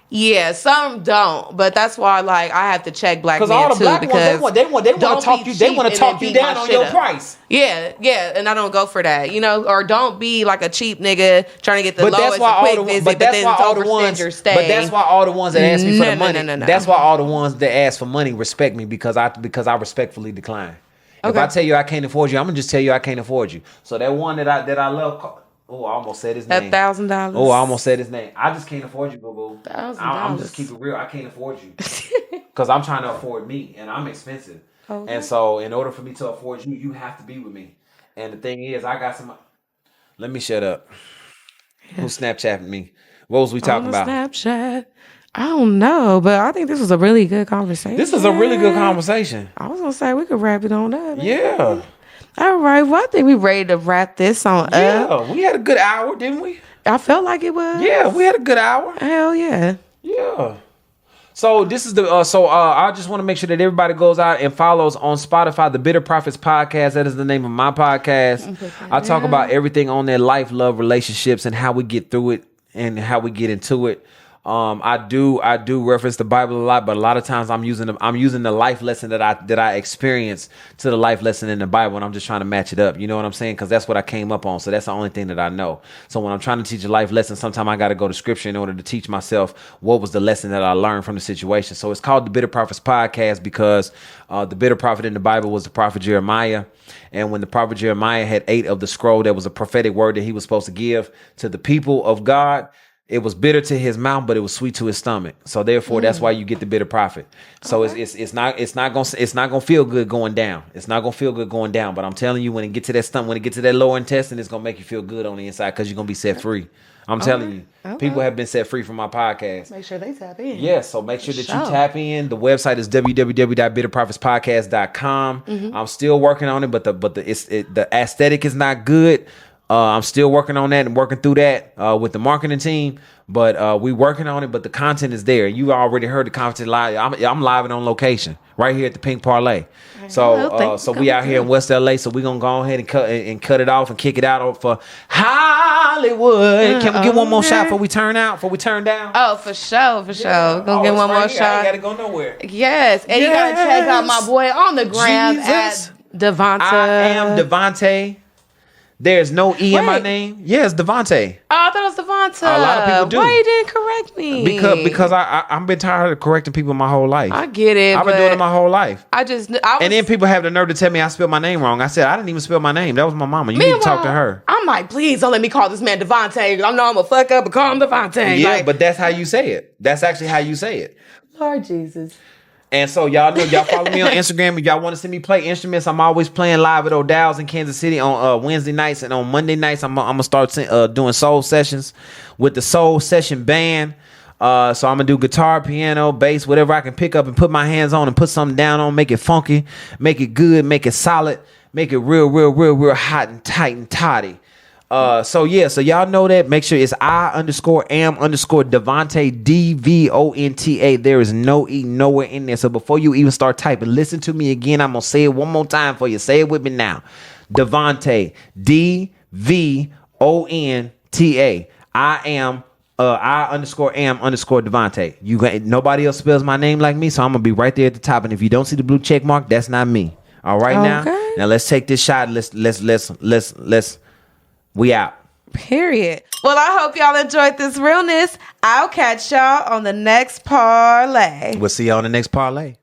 Speaker 1: Yeah, some don't, but that's why I have to check black men
Speaker 2: all the
Speaker 1: too,
Speaker 2: black
Speaker 1: because
Speaker 2: ones, they want to talk you. They want to talk you down on your price.
Speaker 1: Yeah, and I don't go for that, or don't be like a cheap nigga trying to get the lowest quick visit, but then overextend your stay.
Speaker 2: But that's why all the ones that ask me for the money.
Speaker 1: No.
Speaker 2: That's why all the ones that ask for money respect me because I respectfully decline. Okay. If I tell you I can't afford you, I'm gonna just tell you I can't afford you. So that one that I love. Oh, I almost said his name.
Speaker 1: $1,000.
Speaker 2: Oh, I almost said his name. I just can't afford you, boo boo.
Speaker 1: $1,000.
Speaker 2: I'm just keep it real. I can't afford you because I'm trying to afford me, and I'm expensive. Okay. And so, in order for me to afford you, you have to be with me. And the thing is, I got some. Let me shut up. Yeah. Who Snapchatted me? What was we talking about?
Speaker 1: Snapchat. I don't know, but I think this was a really good conversation.
Speaker 2: This is a really good conversation.
Speaker 1: I was gonna say we could wrap it on up.
Speaker 2: Yeah.
Speaker 1: All right, well, I think we're ready to wrap this on up.
Speaker 2: Yeah, we had a good hour, didn't we?
Speaker 1: I felt like it was.
Speaker 2: Yeah, we had a good hour.
Speaker 1: Hell yeah.
Speaker 2: Yeah. So this is the I just want to make sure that everybody goes out and follows on Spotify the Bitter Prophets podcast. That is the name of my podcast. I talk about everything on their life, love, relationships, and how we get through it and how we get into it. I do reference the Bible a lot, but a lot of times I'm using the life lesson that I experienced to the life lesson in the Bible, and I'm just trying to match it up. You know what I'm saying? Because that's what I came up on. So that's the only thing that I know. So when I'm trying to teach a life lesson, sometimes I got to go to scripture in order to teach myself what was the lesson that I learned from the situation. So it's called the Bitter Prophets podcast because the bitter prophet in the Bible was the prophet Jeremiah. And when the prophet Jeremiah had ate of the scroll, that was a prophetic word that he was supposed to give to the people of God. It was bitter to his mouth, but it was sweet to his stomach. So therefore, that's why you get the bitter prophet. So it's not gonna feel good going down. It's not gonna feel good going down. But I'm telling you, when it get to that stomach, when it get to that lower intestine, it's gonna make you feel good on the inside because you're gonna be set free. I'm telling you, people have been set free from my podcast.
Speaker 1: Make sure they tap in.
Speaker 2: Yeah, so make sure that you tap in. The website is www.bitterprophetspodcast.com. I'm still working on it, but the aesthetic is not good. I'm still working on that and working through that with the marketing team, but we working on it. But the content is there. You already heard the content live. I'm live and on location right here at the Pink Parley. So we out here in West LA. So we gonna go ahead and cut it off and kick it out for Hollywood. Can we get one more shot before we turn out? Before we turn down?
Speaker 1: Oh, for sure. Gonna get one more shot.
Speaker 2: I ain't gotta go nowhere.
Speaker 1: Yes, and you gotta check out my boy on the gram at Devonta.
Speaker 2: I am Devontae. There's no E in my name. Yeah, it's Devontae.
Speaker 1: Oh, I thought it was Devonta.
Speaker 2: A lot of people do.
Speaker 1: Why you didn't correct me?
Speaker 2: Because I've been tired of correcting people my whole life.
Speaker 1: I get it.
Speaker 2: I've been doing it my whole life.
Speaker 1: And then
Speaker 2: people have the nerve to tell me I spelled my name wrong. I said I didn't even spell my name. That was my mama. You need to talk to her. I'm
Speaker 1: like, please don't let me call this man Devontae. I know I'm a fuck up, but call him Devontae.
Speaker 2: Yeah, but that's how you say it. That's actually how you say it.
Speaker 1: Lord Jesus.
Speaker 2: And so y'all know, y'all follow me on Instagram. If y'all want to see me play instruments, I'm always playing live at O'Dowd's in Kansas City on Wednesday nights, and on Monday nights I'm gonna start doing soul sessions with the Soul Session Band. So I'm gonna do guitar, piano, bass, whatever I can pick up and put my hands on and put something down on, make it funky, make it good, make it solid, make it real hot and tight and toddy. So y'all know that. Make sure it's I_am_Devonta DVONTA. There is no E nowhere in there. So before you even start typing, listen to me again. I'm gonna say it one more time for you. Say it with me now. Devonta DVONTA. I_am_Devonta. Nobody else spells my name like me, so I'm gonna be right there at the top. And if you don't see the blue check mark, that's not me. All right, now let's take this shot. Let's. We out.
Speaker 1: Period. Well, I hope y'all enjoyed this realness. I'll catch y'all on the next parlay.
Speaker 2: We'll see y'all on the next parlay.